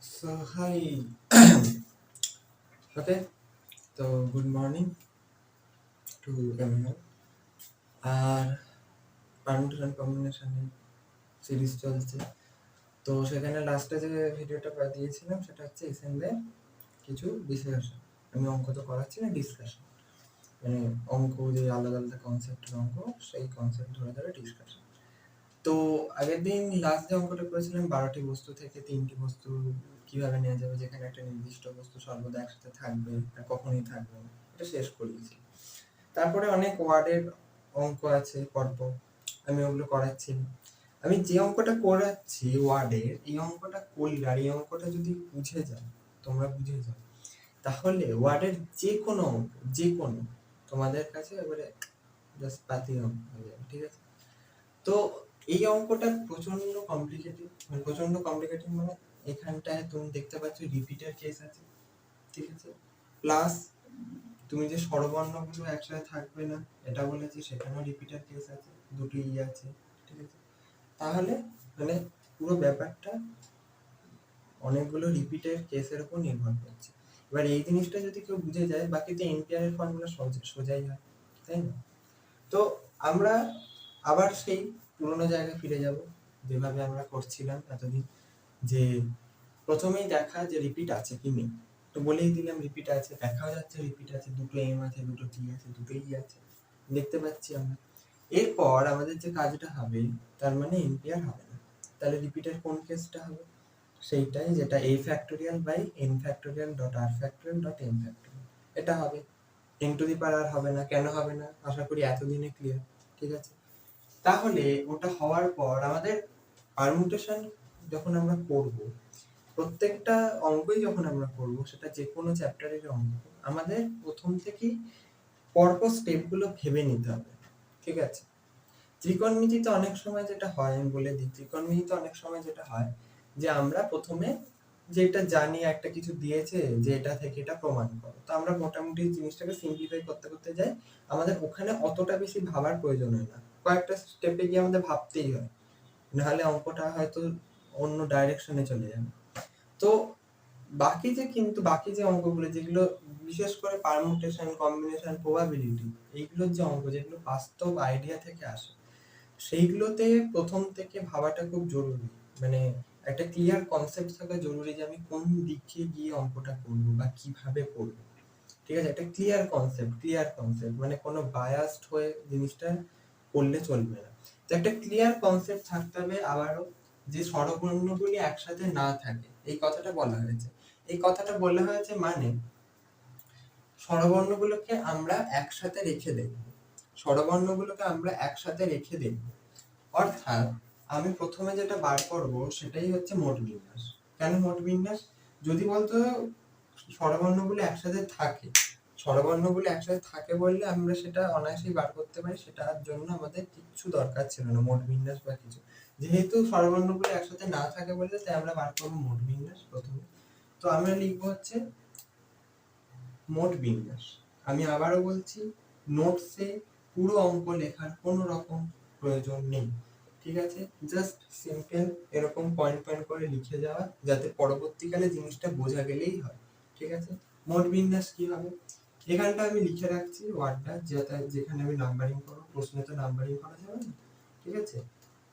So hi, okay. So good morning to everyone. আর পারমিটেশন কম্বিনেশনের series চলছে। তো সেখানে লাস্টে যে ভিডিওটা দিয়েছিলাম সেটা হচ্ছে এসএনদের কিছু বিশ্লেষণ। আমি অঙ্ক তো করাচ্ছি না, ডিসকাশন, মানে অঙ্ক যে আলাদা আলাদা কনসেপ্টের অঙ্ক, সেই কনসেপ্ট ধরে ধরে ডিসকাশন। তো আগের দিন লাস্ট যে অঙ্কটা করেছিলাম 12টি বস্তু থেকে 3টি বস্তু কিভাবে নেওয়া যাবে, যেখানে একটা নির্দিষ্ট বস্তু সর্বদা একসাথে থাকবে আর কখনোই থাকবে না, এটা শেষ করিয়েছি। তারপরে অনেক ওয়ার্ডের অঙ্ক আছে পরপর, আমি ওগুলো করাচ্ছি। আমি যে অঙ্কটা করাচ্ছি ওয়ার্ডের, এই অঙ্কটা করলে আর এই অঙ্কটা যদি বুঝে যাও, তোমরা বুঝে যাও, তাহলে ওয়ার্ডের যে কোনো অঙ্ক, যে কোনো, তোমাদের কাছে এবারে জাস্ট পাতি অঙ্ক হয়ে যাবে, ঠিক আছে? তো এই অঙ্কটা প্রচন্ড কমপ্লিকেটেড, মানে এখানটায় তুমি দেখতে পাচ্ছ রিপিটের কেস আছে, ঠিক আছে? প্লাস তুমি যে স্বরবর্ণগুলো একসাথে থাকবে না এটা বলেছি, সেখানেও রিপিটের কেস আছে, দুটো আছে, ঠিক আছে? তাহলে মানে পুরো ব্যাপারটা অনেকগুলো রিপিটের কেসের উপর নির্ভর করছে। এবার এই জিনিসটা যদি কেউ বুঝে যায়, বাকিতে এনপিআর এর ফর্মুলা সোজাই হয়, তাই না? তো আমরা আবার সেই পুরোনো জায়গায় ফিরে যাব, যেভাবে আমরা করছিলাম এতদিন, যে প্রথমেই দেখা যে রিপিট আছে কি নেই। তো বলেই দিলাম রিপিট আছে, দেখাও যাচ্ছে রিপিট আছে, দুটো এম আছে, দুটো টি আছে, দুটোই আছে, দেখতে পাচ্ছি আমরা। এরপর আমাদের যে কাজটা হবে, তার মানে এনপিআর হবে না, তাহলে রিপিটের কোন কেসটা হবে? সেইটাই, যেটা a factorial by n factorial dot r factorial dot n factorial, এটা হবে। n টু দি পাওয়ার আর হবে না, কেন হবে না আশা করি এতদিনে ক্লিয়ার, ঠিক আছে? তাহলে ওটা হওয়ার পর আমাদের পারমুটেশন যখন আমরা করব, প্রত্যেকটা অঙ্কই যখন আমরা করব, সেটা যে কোনো চ্যাপ্টারের অঙ্ক, আমাদের প্রথম থেকেই পরপর স্টেপগুলো ভেবে নিতে হবে, ঠিক আছে? ত্রিকোণমিতিতে অনেক সময় যেটা হয়, আমি বলে দিই, ত্রিকোণমিতিতে অনেক সময় যেটা হয় যে আমরা প্রথমে যেটা জানি, একটা কিছু দিয়েছে যে এটা থেকে এটা প্রমাণ করো, তো আমরা মোটামুটি জিনিসটাকে সিম্পলিফাই করতে করতে যাই, আমাদের ওখানে অতটা বেশি ভাবার প্রয়োজন হয় না, কয়েকটা স্টেপে গিয়ে আমাদের ভাবতেই হয়, নাহলে অঙ্কটা হয়তো অন্য ডাইরেকশনে চলে যাবে। তো বাকি যে অঙ্কগুলো, যেগুলো বিশেষ করে পারমুটেশন, কম্বিনেশন, প্রবাবিলিটি, এইগুলোর যে অঙ্ক, যেগুলো বাস্তব আইডিয়া থেকে আসে, সেইগুলোতে প্রথম থেকে ভাবাটা খুব জরুরি। মানে একটা ক্লিয়ার কনসেপ্ট থাকা জরুরি যে আমি কোন দিকে গিয়ে অঙ্কটা করব বা কিভাবে করব, ঠিক আছে? একটা ক্লিয়ার কনসেপ্ট, মানে কোনো বায়াসড হয়ে জিনিসটা করলে চলবে না। তো একটা ক্লিয়ার কনসেপ্ট থাকতে হবে। আবারও, যে স্বরবর্ণগুলি একসাথে না থাকে, এই কথাটা বলা হয়েছে। এই কথাটা বলা হয়েছে মানে স্বরবর্ণগুলোকে আমরা একসাথে রেখে দেখব, অর্থাৎ আমি প্রথমে যেটা বার করব সেটাই হচ্ছে মোট বিন্যাস। কেন মোট বিন্যাস? যদি বলতো স্বরবর্ণগুলো একসাথে থাকে বললে আমরা সেটা অনায়াসেই বার করতে পারি, সেটার জন্য আমাদের কিছু দরকার ছিল না মোট বিন্যাস বা কিছু। যেহেতু স্বরবর্ণগুলো একসাথে না থাকে বললে, তাই আমরা বার করবো মোট বিন্যাস প্রথমে। তো আমরা লিখবো হচ্ছে মোট বিন্যাস। আমি আবারও বলছি, নোটসে পুরো অঙ্ক লেখার কোনো রকম প্রয়োজন নেই, ঠিক আছে? জাস্ট সিম্পল এরকম পয়েন্ট পয়েন্ট করে লিখে যাওয়া, যাতে পরবর্তীকালে জিনিসটা বোঝা গেলেই হয়, ঠিক আছে? মোট বিন্যাস কি হবে, এখানটা আমি লিখে রাখছি ওয়ার্ডটা, যেখানে আমি নাম্বারিং করবো, প্রশ্নে তো নাম্বারিং করা যাবে না, ঠিক আছে?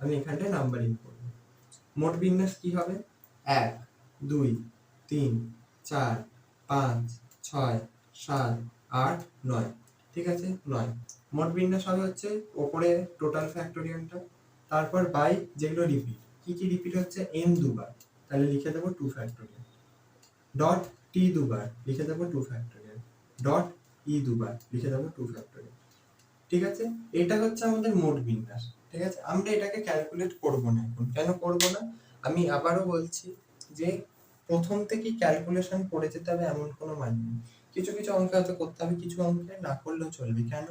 আমি এখানটায় নাম্বারিং করবো। মোট বিন্যাস কি হবে? 1 2 3 4 5 6 7 8 9, ঠিক আছে? 9 মোট বিন্যাস হবে হচ্ছে উপরে টোটাল ফ্যাক্টোরিয়ালটা, তারপর বাই যেগুলো রিপিট, কি কি রিপিট হচ্ছে? n দুবার, তাহলে লিখে দেবো 2 ফ্যাক্টোরিয়াল, ডট t দুবার লিখে দেবো 2 ফ্যাক্টোরিয়াল, ডট e দুবার লিখে দেবো 2 ফ্যাক্টোরিয়াল, ঠিক আছে? এটা হচ্ছে আমাদের মোট বিন্যাস, ঠিক আছে? আমরা এটাকে ক্যালকুলেট করব না এখন। কেন করব না? আমি আবারও বলছি যে প্রথম থেকে ক্যালকুলেশন করে যেতে হবে এমন কোনো মানে নেই। কিছু কিছু অঙ্ক হয়তো করতে হবে, কিছু অঙ্কে না করলেও চলবে। কেন?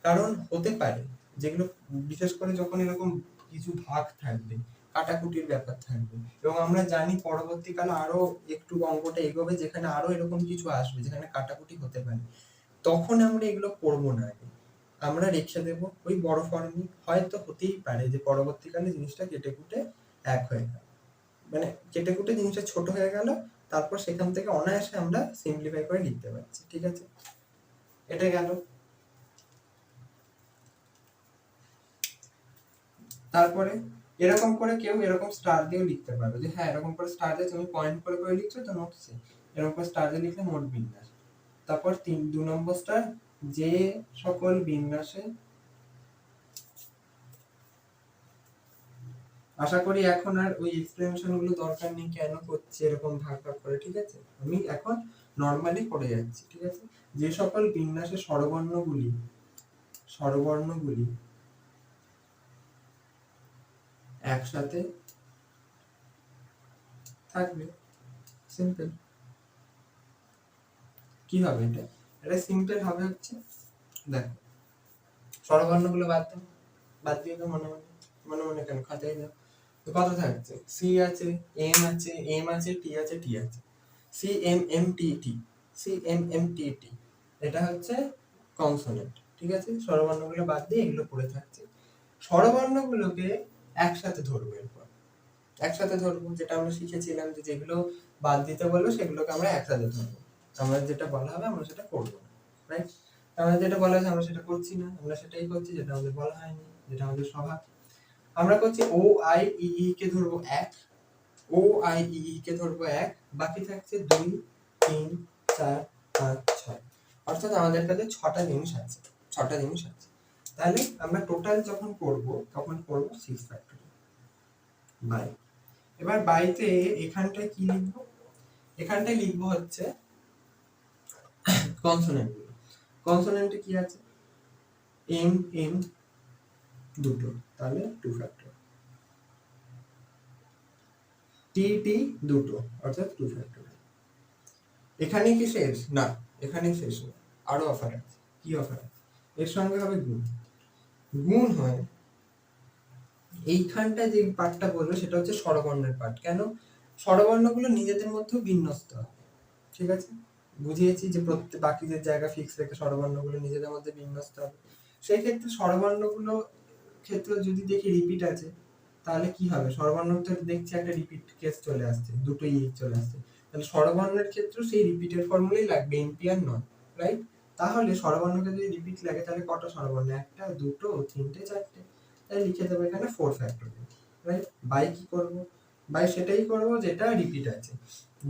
কারণ হতে পারে যেগুলো, বিশেষ করে যখন এরকম কিছু ভাগ থাকবে, কাটাকুটির ব্যাপার থাকবে, এবং আমরা জানি পরবর্তীকালে আরো একটু অঙ্কটা এগোবে যেখানে আরো এরকম কিছু আসবে, যেখানে কাটাকুটি হতে পারে, তখন আমরা এগুলো করবো না, আমরা রেখে দেব ওই বড় ফর্মই। হয়তো হতেই পারে যে পরবর্তীকালে জিনিসটা কেটে কুটে এক হয়ে গেল, মানে কেটে কুটে জিনিসটা ছোট হয়ে গেল, তারপর সেখান থেকে অনায়াসে আমরা সিম্পলিফাই করে লিখতে পারছি। ঠিক আছে, এটা গেল। তারপরে এরকম করে কেউ এরকম স্টার দিয়েও লিখতে পারো, যে হ্যাঁ এরকম করে স্টার দিয়ে তুমি পয়েন্ট করে করে লিখছো তো নোটসে, এরকম করে স্টার দিয়ে লিখলে মোট বিন্যাস। তারপর 2 নম্বর স্টার, যে সকল বিন্যাসে, আশা করি এখন আর ওই এক্সপ্লেনেশন গুলো দরকার নেই কেন করছি এরকম ভাগ ভাগ করে। ঠিক আছে, আমি এখন নর্মালি করে যাচ্ছি। ঠিক আছে, যে সকল বিন্যাসে স্বরবর্ণগুলি একসাথে থাকবে, সিম্পল। কি হবে এটা? এটা সিম্পল হবে হচ্ছে, দেখো স্বরবর্ণগুলো বাদ দিয়ে তো মনে মনে কেন, খাতায় দাও। তো কত থাকছে? সি আছে, এম আছে, টি আছে, সি এম এম টি টি, এটা হচ্ছে কনসোনেন্ট। ঠিক আছে, স্বরবর্ণগুলো বাদ দিয়ে এগুলো পড়ে থাকছে। স্বরবর্ণগুলোকে একসাথে ধরবো, এরপর একসাথে ধরবো, যেটা আমরা শিখেছিলাম যে যেগুলো বাদ দিতে বলবো সেগুলোকে আমরা একসাথে ধরবো। আমরা যেটা বলা হবে আমরা সেটা করবো না, রাইট? আমাদের যেটা বলা হয়েছে আমরা সেটা করছি না, আমরা সেটাই করছি যেটা আমাদের বলা হয়নি, যেটা আমাদের স্বভাব। আমরা করছি ও আই ই ই কে ধরবো 1, ও আই ই ই কে ধরবো 1, বাকি থাকছে 2 3 4 5 6, অর্থাৎ আমাদের কাছে 6টা জিনিস আছে। তাহলে আমরা টোটাল যখন করব তখন করব 6 ফ্যাক্টরিয়াল বাই। এবার বাইতে এখানটায় কি লিখবো? এখানটায় লিখবো হচ্ছে কনসোনেন্ট। কনসোনেন্টে কি আছে? এম এম দুটো, তাহলে 2 ফ্যাক্টর। টি টি দুটো, অর্থাৎ 2 ফ্যাক্টর। এখানে কি শেষ? না, এখানেই শেষ না, আরো অফার আছে। কি অফার আছে? এর সঙ্গে হবে গুণ। গুণ হয় এইখানটা যে পার্টটা বলবো সেটা হচ্ছে স্বরবর্ণের পার্ট। কেন? স্বরবর্ণগুলো নিজেদের মধ্যেও বিন্যস্ত হয়। ঠিক আছে, বুঝিয়েছি যে প্রত্যেক বাকিদের জায়গা ফিক্স রেখে স্বরবর্ণগুলো নিজেদের মধ্যে বিন্যস্ত হবে। সেই ক্ষেত্রে স্বরবর্ণগুলো ক্ষেত্রে যদি দেখি রিপিট আছে, তাহলে কি হবে? স্বরবর্ণটা দেখছি একটা রিপিট কেস চলে আসছে, দুটো ই চলে আসছে, তাহলে স্বরবর্ণের ক্ষেত্রে সেই রিপিটের ফর্মুলাই লাগবে, এনপি আর নয়, রাইট? তাহলে স্বরবর্ণকে যদি রিপিট লাগে তাহলে কটা স্বরবর্ণ? একটা, দুটো, তিনটে, চারটে। তাই লিখে দেবো এখানে 4 ফ্যাক্টরিয়াল, রাইট? বাই কি করব? বাই সেটাই করব যেটা রিপিট আছে,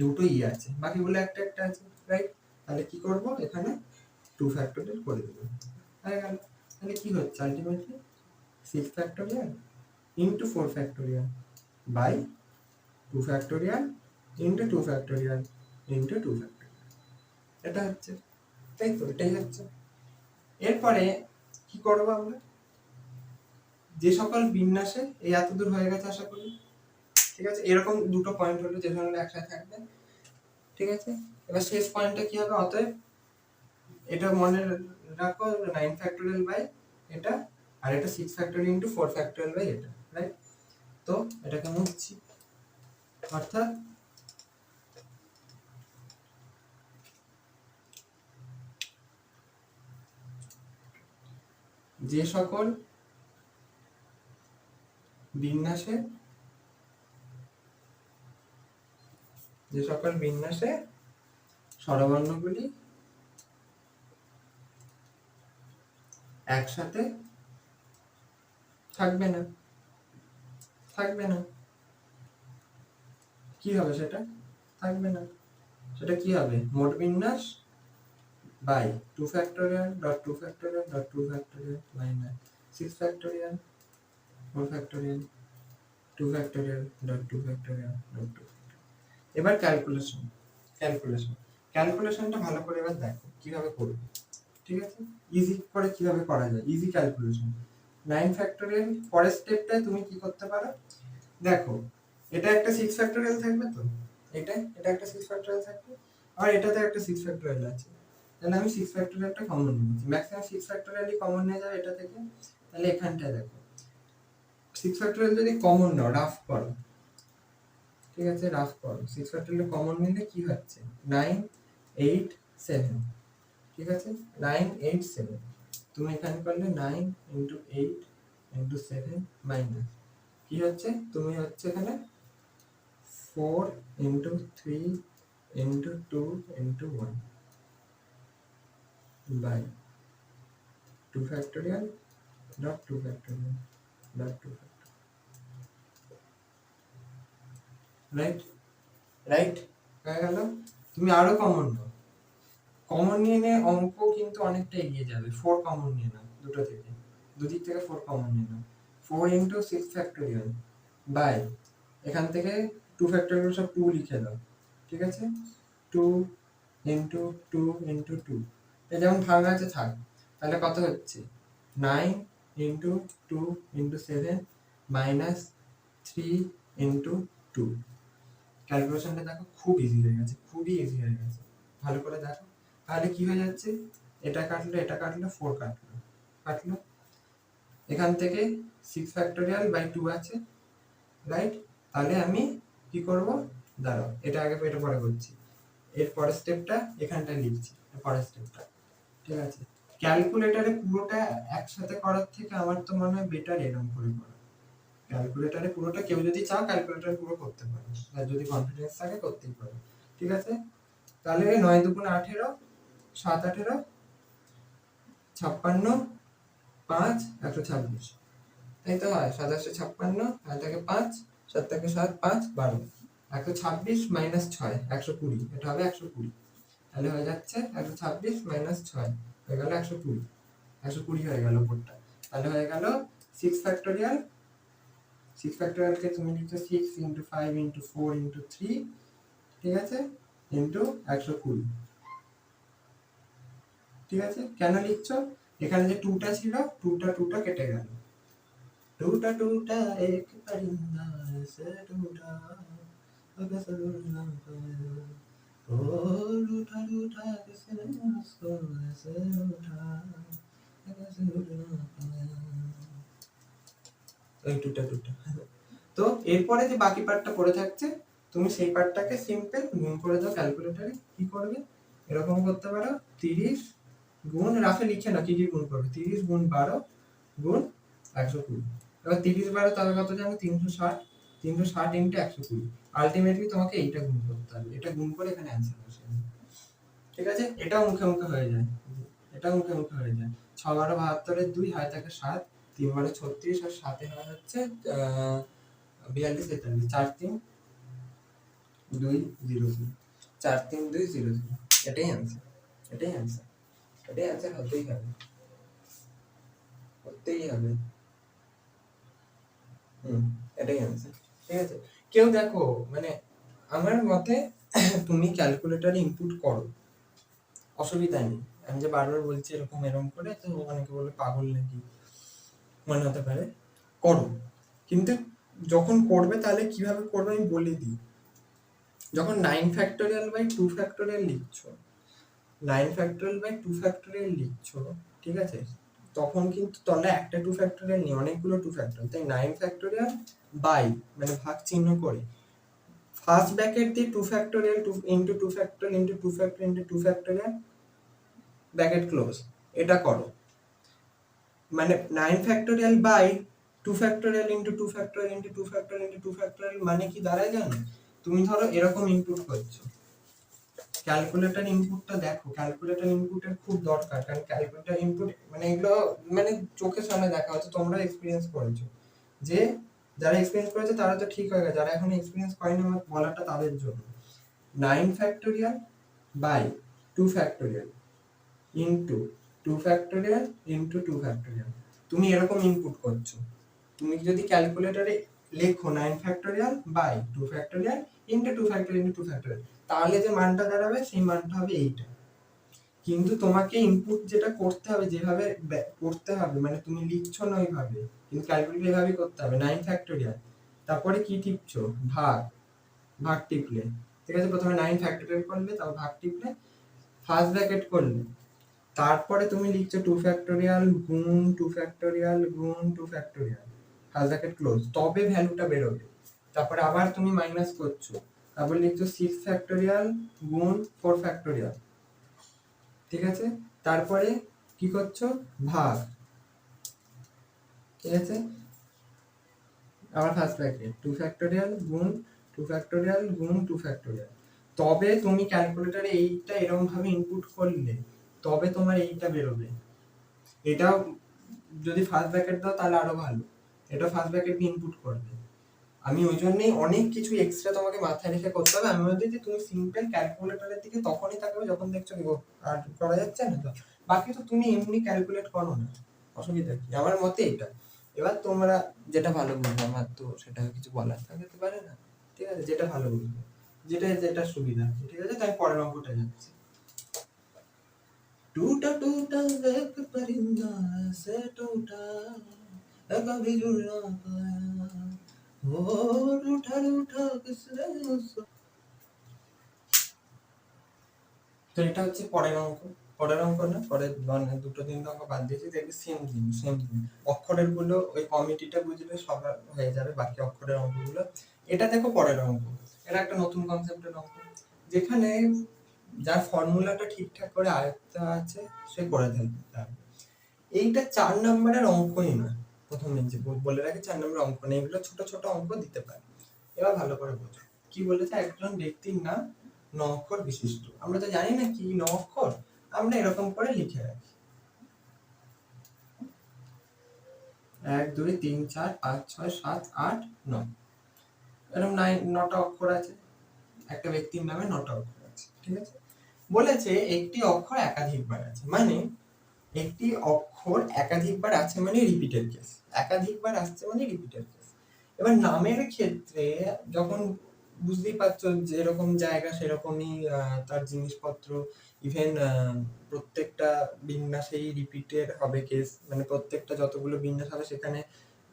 দুটো ই আছে, বাকিগুলো একটা একটা আছে, রাইট? তাহলে কি করব? এখানে 2 ফ্যাক্টরিয়াল করে দেব, হয়ে গেল। তাহলে কি হচ্ছে ultimately 6 factorial into 4 factorial by 2 factorial into 2 factorial into 2 factorial, এটা হচ্ছে, তাই তো? এটাই হচ্ছে। এরপরে কি করব আমরা? যে সকল বিন্যাসে এই এতদূর হয়ে গেছে আশা করি। ঠিক আছে, এরকম দুটো পয়েন্ট হলো যে ধরনের একসাথে থাকবে। ঠিক আছে, এবার শেষ পয়েন্টটা কি হবে? অতএব এটা মনে রাখো 9 ফ্যাক্টরিয়াল বাই এটা, আর এটা 6 ফ্যাক্টরিয়াল ইনটু 4 ফ্যাক্টরিয়াল বাই এটা, রাইট? তো এটাকে মুছছি, অর্থাৎ যে সকল বিন্যাসে স্বরবর্ণগুলি একসাথে থাকবে না, কি হবে সেটা? থাকবে না, সেটা কি হবে? মোট বিন্যাস by 2 factorial dot 2 factorial dot 2 factorial minus 6 factorial 4 factorial 2 factorial dot 2 factorial dot 2। এবার ক্যালকুলেশনটা ভালো করে এবার দেখো কিভাবে করবে। ঠিক আছে, ইজি করে কিভাবে করা যায়, ইজি ক্যালকুলেশন। 9 ফ্যাক্টরিয়াল পরের স্টেপটায় তুমি কি করতে পারো? দেখো এটা একটা 6 ফ্যাক্টরিয়াল থাকবে, তো এটা একটা 6 ফ্যাক্টরিয়াল থাকবে, আর এটাতে একটা 6 ফ্যাক্টরিয়াল আছে, তাহলে আমি 6 ফ্যাক্টরিয়ালটা কমন নিয়েছি। ম্যাক্সিমাম 6 ফ্যাক্টরিয়ালই কমন নিয়ে যাবে এটা থেকে। তাহলে এখানটায় দেখো 6 ফ্যাক্টরিয়াল যদি কমন নাও, রাফ করো, ঠিক আছে, রাফ করো, 6 ফ্যাক্টরিয়াল কমন নিলে কি হচ্ছে? 9 8 7, ঠিক আছে, 9 8 7। তুমি এখানে করলে 9 ইনটু 8 ইনটু 7 মাইনাস কি হচ্ছে? তুমি হচ্ছে এখানে 4 into 3 into 2 into 1 by 2 factorial dot 2 factorial dot 2 factorial, right right হয়ে গেল। তুমি আরো কমন নাও, কমন নিয়ে নে, অঙ্ক কিন্তু অনেকটা এগিয়ে যাবে। 4 কমন নিয়ে নাও দুটো থেকে, দুদিক থেকে 4 কমন নিয়ে নাও। 4 into 6 factorial বাই, এখান থেকে 2 factorial সব 2 লিখে দাও, ঠিক আছে? 2 into 2 into 2, এটা যেমন ভাঙা আছে থাক। তাহলে কত হচ্ছে? 9 into 2 into 7 minus 3 into 2। ক্যালকুলেশনটা দেখো খুব ইজি হয়ে গেছে, খুবই ইজি হয়ে গেছে, ভালো করে দেখো। তাহলে কি হয়ে যাচ্ছে? এটা কাটলো, এটা কাটলো, 4 কাটলো, কাটলো। এখান থেকে 6 ফ্যাক্টোরিয়াল বাই 2 আছে, রাইট? তাহলে আমি কি করব? দাঁড়াও, এটা আগে এটা পরে করছি। এর পরের স্টেপটা এখানটায় লিখছি, এর পরের স্টেপটা, ঠিক আছে? ক্যালকুলেটরে পুরোটা একসাথে করার থেকে আমার তো মনে হয় বেটার এরকম করে করা। ক্যালকুলেটরে পুরোটা কেউ যদি চাও ক্যালকুলেটরে পুরো করতে পারো, আর যদি কনফিডেন্স থাকে করতেই পারো, ঠিক আছে? তাহলে 9 দুগুণে 18, 7 18 56, 5 126, তাই তো হয়? 756, আর থেকে 5, 7 থেকে 7 5 12, 126 মাইনাস 6 120, এটা হবে 120। তাহলে হয়ে যাচ্ছে 126 মাইনাস 6 হয়ে গেল 120, 120 হয়ে গেল উপরটা। তাহলে হয়ে গেল 6 ফ্যাক্টোরিয়াল, 6 ফ্যাক্টোরিয়ালকে তুমি লিখছো 6 into 5 into 4 into 3, ঠিক আছে, ইন্টু 120, ঠিক আছে? কেন লিখছো? এখানে যে 2টা ছিল, 2টা কেটে গেল। 2টা এক परिंदा से टूटा, अगर सरूना पाया, ओ रूठा किसने उसको ऐसे रूठा, अगर सरूना पाया। ওই 2টা তো এরপরে যে বাকি পার্টটা পড়ে থাকছে, তুমি সেই পার্টটাকে সিম্পল গুণ করে দাও ক্যালকুলেটরে। কি করবে? এরকম করতে পারো, 30 গুণ, রাফে লিখে নাও কি কি গুণ করবে, 30 গুণ 12 গুণ 120। এবার 30 12 তাহলে কত জানো? 360, 360 ইনটু 120। আলটিমেটলি তোমাকে এইটা গুণ করতে হবে, এটা গুণ করে এখানে অ্যানসার বসিয়ে দিবে, ঠিক আছে? এটাও মুখে মুখে হয়ে যায়, এটাও মুখে মুখে হয়ে যায়। 6 12 72 এর 2 হয় থাকে 7, 3 12 36, আর 7 এ হয় হচ্ছে 42 43, 4 3 2 0 0, 4 3 2 0 0, এটাই অ্যানসার, এটাই অ্যানসার, এটাই অ্যানসার হতেই হবে, হতেই হবে। এটাই অ্যানসার, ঠিক আছে? কেউ দেখো, মানে আমার মতে তুমি ক্যালকুলেটরে ইনপুট করো, অসুবিধা নেই। আমি যে বারবার বলছি এরকম এরকম করে, তো অনেকে বলে পাগল নাকি মনে হতে পারে, করো। কিন্তু যখন করবে তাহলে কিভাবে করবে আমি বলে দিই। যখন 9 ফ্যাক্টোরিয়াল বাই 2 ফ্যাক্টোরিয়াল লিখছো, 9 ফ্যাক্টোরিয়াল বাই 2 ফ্যাক্টোরিয়াল লিখছো, ঠিক আছে? তখন কিন্তু তলে একটা 2 ফ্যাক্টোরিয়াল নেই, অনেকগুলো 2 ফ্যাক্টোরিয়াল, তাই 9 ফ্যাক্টোরিয়াল বাই মানে ভাগ চিহ্ন করে ফার্স্ট ব্র্যাকেট দিয়ে 2 factorial 2 into 2 factorial into 2 factorial into 2 factorial bracket close, এটা করো। মানে 9 factorial by 2 factorial into 2 factorial into 2 factorial into 2 factorial মানে কি দাঁড়ায় জানো? তুমি ধরো এরকম ইনপুট করছো, ক্যালকুলেটর ইনপুটটা দেখো, ক্যালকুলেটর ইনপুটের খুব দরকার, কারণ ক্যালকুলেটর ইনপুট মানে এগুলো মানে চোখের সামনে দেখা হচ্ছে, তোমরা এক্সপেরিয়েন্স করেছো, যে যারা এক্সপেরিয়েন্স করেছে তারা তো ঠিক হয়ে গেছে, যারা এখন এক্সপেরিয়েন্স করেনি আমার বলাটা তাদের জন্য। 9 factorial by 2 factorial into 2 factorial into 2 factorial, তুমি এরকম ইনপুট করছো। তুমি যদি ক্যালকুলেটরে লেখো 9 factorial by 2 factorial into 2 factorial into 2 factorial, তাহলে যে মানটা দাঁড়াবে সেই মানটা হবে এইটা। কিন্তু তোমাকে ইনপুট যেটা করতে হবে, যেভাবে করতে হবে, মানে তুমি লিখছো না ওইভাবে, কিন্তু ক্যালকুলেটর এভাবেই করতে হবে। 9 ফ্যাক্টোরিয়াল, তারপরে কি টিপছো? ভাগ, ভাগ টিপলে, ঠিক আছে? প্রথমে 9 ফ্যাক্টোরিয়াল করলে, তারপর ভাগ টিপলে, ফার্স্ট ব্র্যাকেট করলে, তারপরে তুমি লিখছো 2 ফ্যাক্টোরিয়াল গুণ 2 ফ্যাক্টোরিয়াল গুণ 2 ফ্যাক্টোরিয়াল, ফার্স্ট ব্র্যাকেট ক্লোজ, তবে ভ্যালুটা বেরোবে। তারপরে আবার তুমি মাইনাস করছো, তারপর লিখছো 6 ফ্যাক্টোরিয়াল গুণ 4 ফ্যাক্টোরিয়াল, ঠিক আছে? তারপরে কি করছো? ভাগ, ঠিক আছে? আবার ফার্স্ট ব্র্যাকেট 2 ফ্যাক্টোরিয়াল গুণ 2 ফ্যাক্টোরিয়াল গুণ 2 ফ্যাক্টোরিয়াল, তবে তুমি ক্যালকুলেটরে এইটা এরকম ভাবে ইনপুট করলে তবে তোমার এইটা বেরোবে। এটাও যদি ফার্স্ট ব্র্যাকেট দাও তাহলে আরো ভালো, এটা ফার্স্ট ব্র্যাকেট দিয়ে ইনপুট করবে। আমি ওই জন্যই অনেক কিছু এক্সট্রা তোমাকে মাথায় রেখে করতে হবে। আমি বলছি যে তুমি সিম্পল ক্যালকুলেটরের দিকে তখনই তাকাবে যখন দেখছো কি আর করা যাচ্ছে না, তো বাকি তো তুমি এমনি ক্যালকুলেট করো না, অসুবিধা কি? আমার মতে এটা। এবার তোমরা যেটা ভালো বুঝবে, আমার তো সেটা কিছু বলার থাকতে পারে না, ঠিক আছে? যেটা ভালো বুঝবে, যেটা যেটা সুবিধা, ঠিক আছে? তাই পরের অঙ্কটা যাচ্ছি। टूटा टूटा एक परिंदा से टूटा कभी जुड़ ना पाया वो रूठा रूठा किसने उसको। তো এটা হচ্ছে পরের অঙ্ক। পরের অঙ্ক না, পরের মানে দুটো তিনটে অঙ্ক বাদ দিয়েছি, দেখবি সেম জিনিস সেম জিনিস। অক্ষরের গুলো ওই কমিটিটা বুঝলে সবার হয়ে যাবে, বাকি অক্ষরের অঙ্কগুলো। এটা দেখো পরের অঙ্ক, এটা একটা নতুন কনসেপ্টের অঙ্ক, যেখানে যার ফর্মুলাটা ঠিকঠাক করে আয়ত্ত আছে সে করে ফেলবে। এইটা 4 নম্বরের অঙ্কই না, প্রথমে যে বলে রাখি 4 নম্বরের অঙ্ক নেই, এগুলো ছোট ছোট অঙ্ক দিতে পারে। এবার ভালো করে বোঝো কি বলেছে। একজন ব্যক্তির নাম 9 অক্ষর বিশিষ্ট। আমরা তো জানি না কি 9 অক্ষর, আমরা এরকম করে লিখে রাখি 1 2 3 4 5 6 7 8 9, এরকম 9টা অক্ষর আছে। একটা ব্যক্তির নামে 9টা অক্ষর আছে, ঠিক আছে? বলেছে একটি অক্ষর একাধিকবার আছে, মানে একটি অক্ষর একাধিকবার আছে মানে রিপিটেড কেস, একাধিকবার আসছে মানে রিপিটেড কেস। এবার নামের ক্ষেত্রে যখন বুঝতেই পারছো যেরকম জায়গা সেরকমই তার জিনিসপত্র, ইভেন প্রত্যেকটা বিন্যাসেই রিপিটেড হবে কেস, মানে প্রত্যেকটা যতগুলো বিন্যাস হবে সেখানে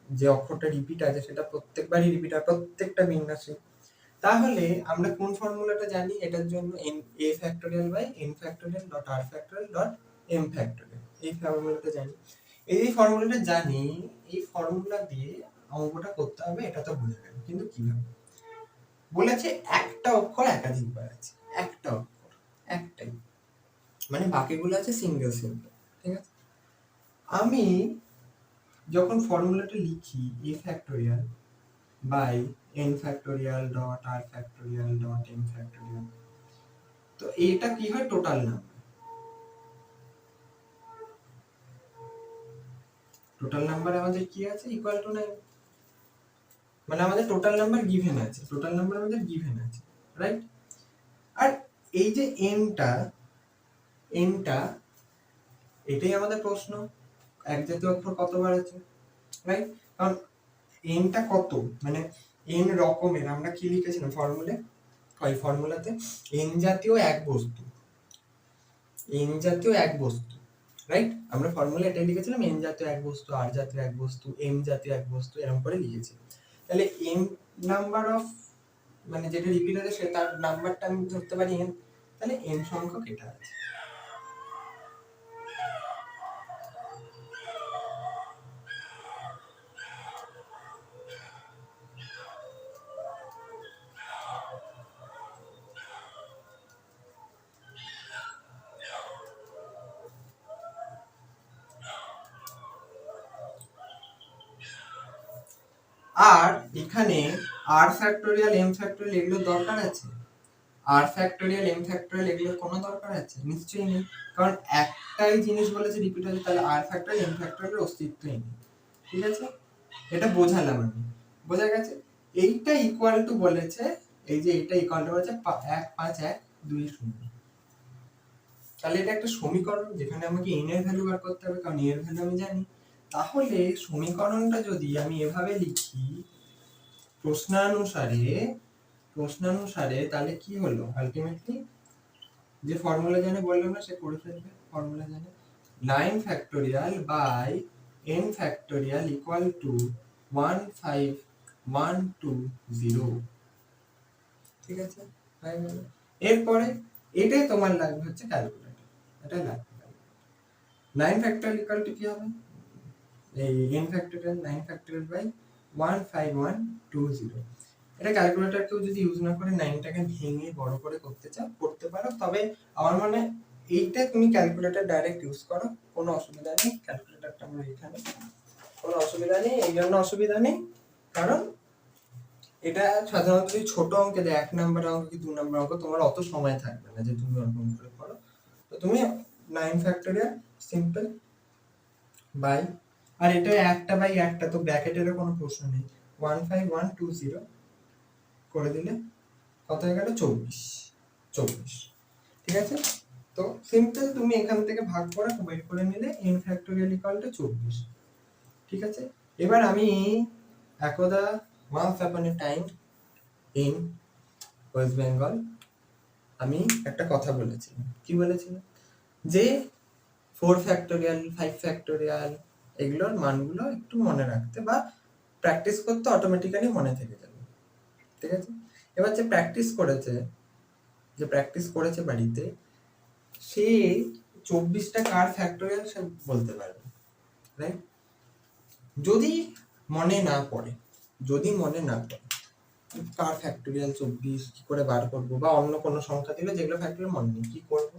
যে অক্ষরটা রিপিট আছে সেটা প্রত্যেকবারই রিপিট হয় প্রত্যেকটা বিন্যাসে। তাহলে আমরা কোন ফর্মুলাটা জানি এটার জন্য? a factorial by n factorial dot r factorial dot m factorial, এই ফর্মুলাটা জানি। এই ফর্মুলাটা জানি, এই ফর্মুলা দিয়ে অঙ্কটা করতে হবে, এটা তো বুঝে গেল। কিন্তু কিভাবে? বলেছে একটা অক্ষর একাধিকবার আছে, একটা অক্ষর একটাই, মানে বাকিগুলো আছে সিঙ্গেল সিম্পল, ঠিক আছে? আমি যখন ফর্মুলাটা লিখি a factorial by n factorial dot r factorial dot m factorial, তো এটা কি হয়? Total number. টোটাল নাম্বার আমাদের কি আছে? ইকুয়াল টু 9, মানে আমাদের টোটাল নাম্বার গিভেন আছে, টোটাল নাম্বার আমাদের গিভেন আছে, রাইট? আর এই যে এনটা এটাই আমাদের প্রশ্ন, এক জাতীয় অক্ষর কতবার আছে, রাইট? কারণ এনটা কত, মানে এন রকমের আমরা কি লিখেছিলাম ফর্মুলাতে এন জাতীয় এক বস্তু, এন জাতীয় এক বস্তু, রাইট? আমরা ফর্মুলা এটাই লিখেছিলাম, এন জাতীয় এক বস্তু, আর জাতীয় এক বস্তু, এম জাতীয় এক বস্তু, এরকম করে লিখেছি। তাহলে এম নাম্বার অফ, মানে যেটা রিপিট হচ্ছে সে তার নাম্বারটা আমি ধরতে পারি এন, তাহলে এন সংখ্যক এটা আছে। আর এখানে আর ফ্যাক্টোরিয়াল এম ফ্যাক্টোরিয়াল এগুলো দরকার আছে? আর ফ্যাক্টোরিয়াল এম ফ্যাক্টোরিয়াল এগুলোর কোনো দরকার আছে? নিশ্চয়ই নেই, কারণ একটাই জিনিস বলেছে রিপিট হচ্ছে, তাহলে আর ফ্যাক্টোরিয়াল এম ফ্যাক্টোরিয়ালের অস্তিত্বই নেই, ঠিক আছে? এটা বোঝালাম আমি, বোঝা গেছে? এইটা ইকুয়াল টু বলেছে, এই যে এটা ইকুয়াল টু বলেছে 1 5 1 2 0, তাহলে এটা একটা সমীকরণ যেখানে আমাকে n এর ভ্যালু বার করতে হবে, কারণ n এর ভ্যালু আমি জানি। তাহলে সমীকরণটা যদি আমি এভাবে লিখি প্রশ্নানুসারে তাহলে কি হলো? আলটিমেটলি যে ফর্মুলা জানে বললাম না, সে করে ফেলবে। ফর্মুলা জানে 9 factorial by n factorial equal to 15120, ঠিক আছে? এরপরে এটাই তোমার লাগবে হচ্ছে ক্যালকুলেটর, এটা লাগবে। 9 ফ্যাক্টোরিয়াল ইকুয়াল টু কি হবে? এই n ফ্যাক্টোরিয়াল 9 ফ্যাক্টোরিয়াল বাই 15120। এটা ক্যালকুলেটর কেউ যদি ইউজ না করে 9টাকে ভেঙে বড় করে করতে চাও করতে পারো, তবে আমার মনে এইটা তুমি ক্যালকুলেটর ডাইরেক্ট ইউজ করো, কোনো অসুবিধা নেই। ক্যালকুলেটরটা আমরা এখানে কোনো অসুবিধা নেই, এই জন্য অসুবিধা নেই কারণ এটা সাধারণত যদি ছোট অঙ্কে দেয় 1 নাম্বার অঙ্ক কি 2 নাম্বার অঙ্ক, তোমার অত সময় থাকবে না যে তুমি ওরকম করে করো। তো তুমি 9 ফ্যাক্টোরিয়াল সিম্পল বাই, আর এটা একটা বাই একটা, তো ব্র্যাকেটেরও কোনো প্রশ্ন নেই। 15120 করে দিলে কত হয়ে গেল? 24। ঠিক আছে, তো সিম্পল তুমি এখান থেকে ভাগ করে বের করে নিলে n ফ্যাক্টোরিয়াল ইকুয়াল টু 24। ঠিক আছে, এবার আমি একদা once upon a time in West Bengal আমি একটা কথা বলেছিলাম। কি বলেছিলাম? যে 4 ফ্যাক্টোরিয়াল 5 ফ্যাক্টোরিয়াল এগুলোর মানগুলো একটু মনে রাখতে বা প্র্যাকটিস করতে অটোমেটিক্যালি মনে থেকে যাবে। ঠিক আছে, এবার যে প্র্যাকটিস করেছে বাড়িতে, সে 24টা কার ফ্যাক্টোরিয়াল সে বলতে পারবে, রাইট? যদি মনে না পড়ে কার ফ্যাক্টোরিয়াল 24 কি করে বার করবো, বা অন্য কোনো সংখ্যা দিলে যেগুলো ফ্যাক্টোরিয়াল মনে নেই, কি করবো?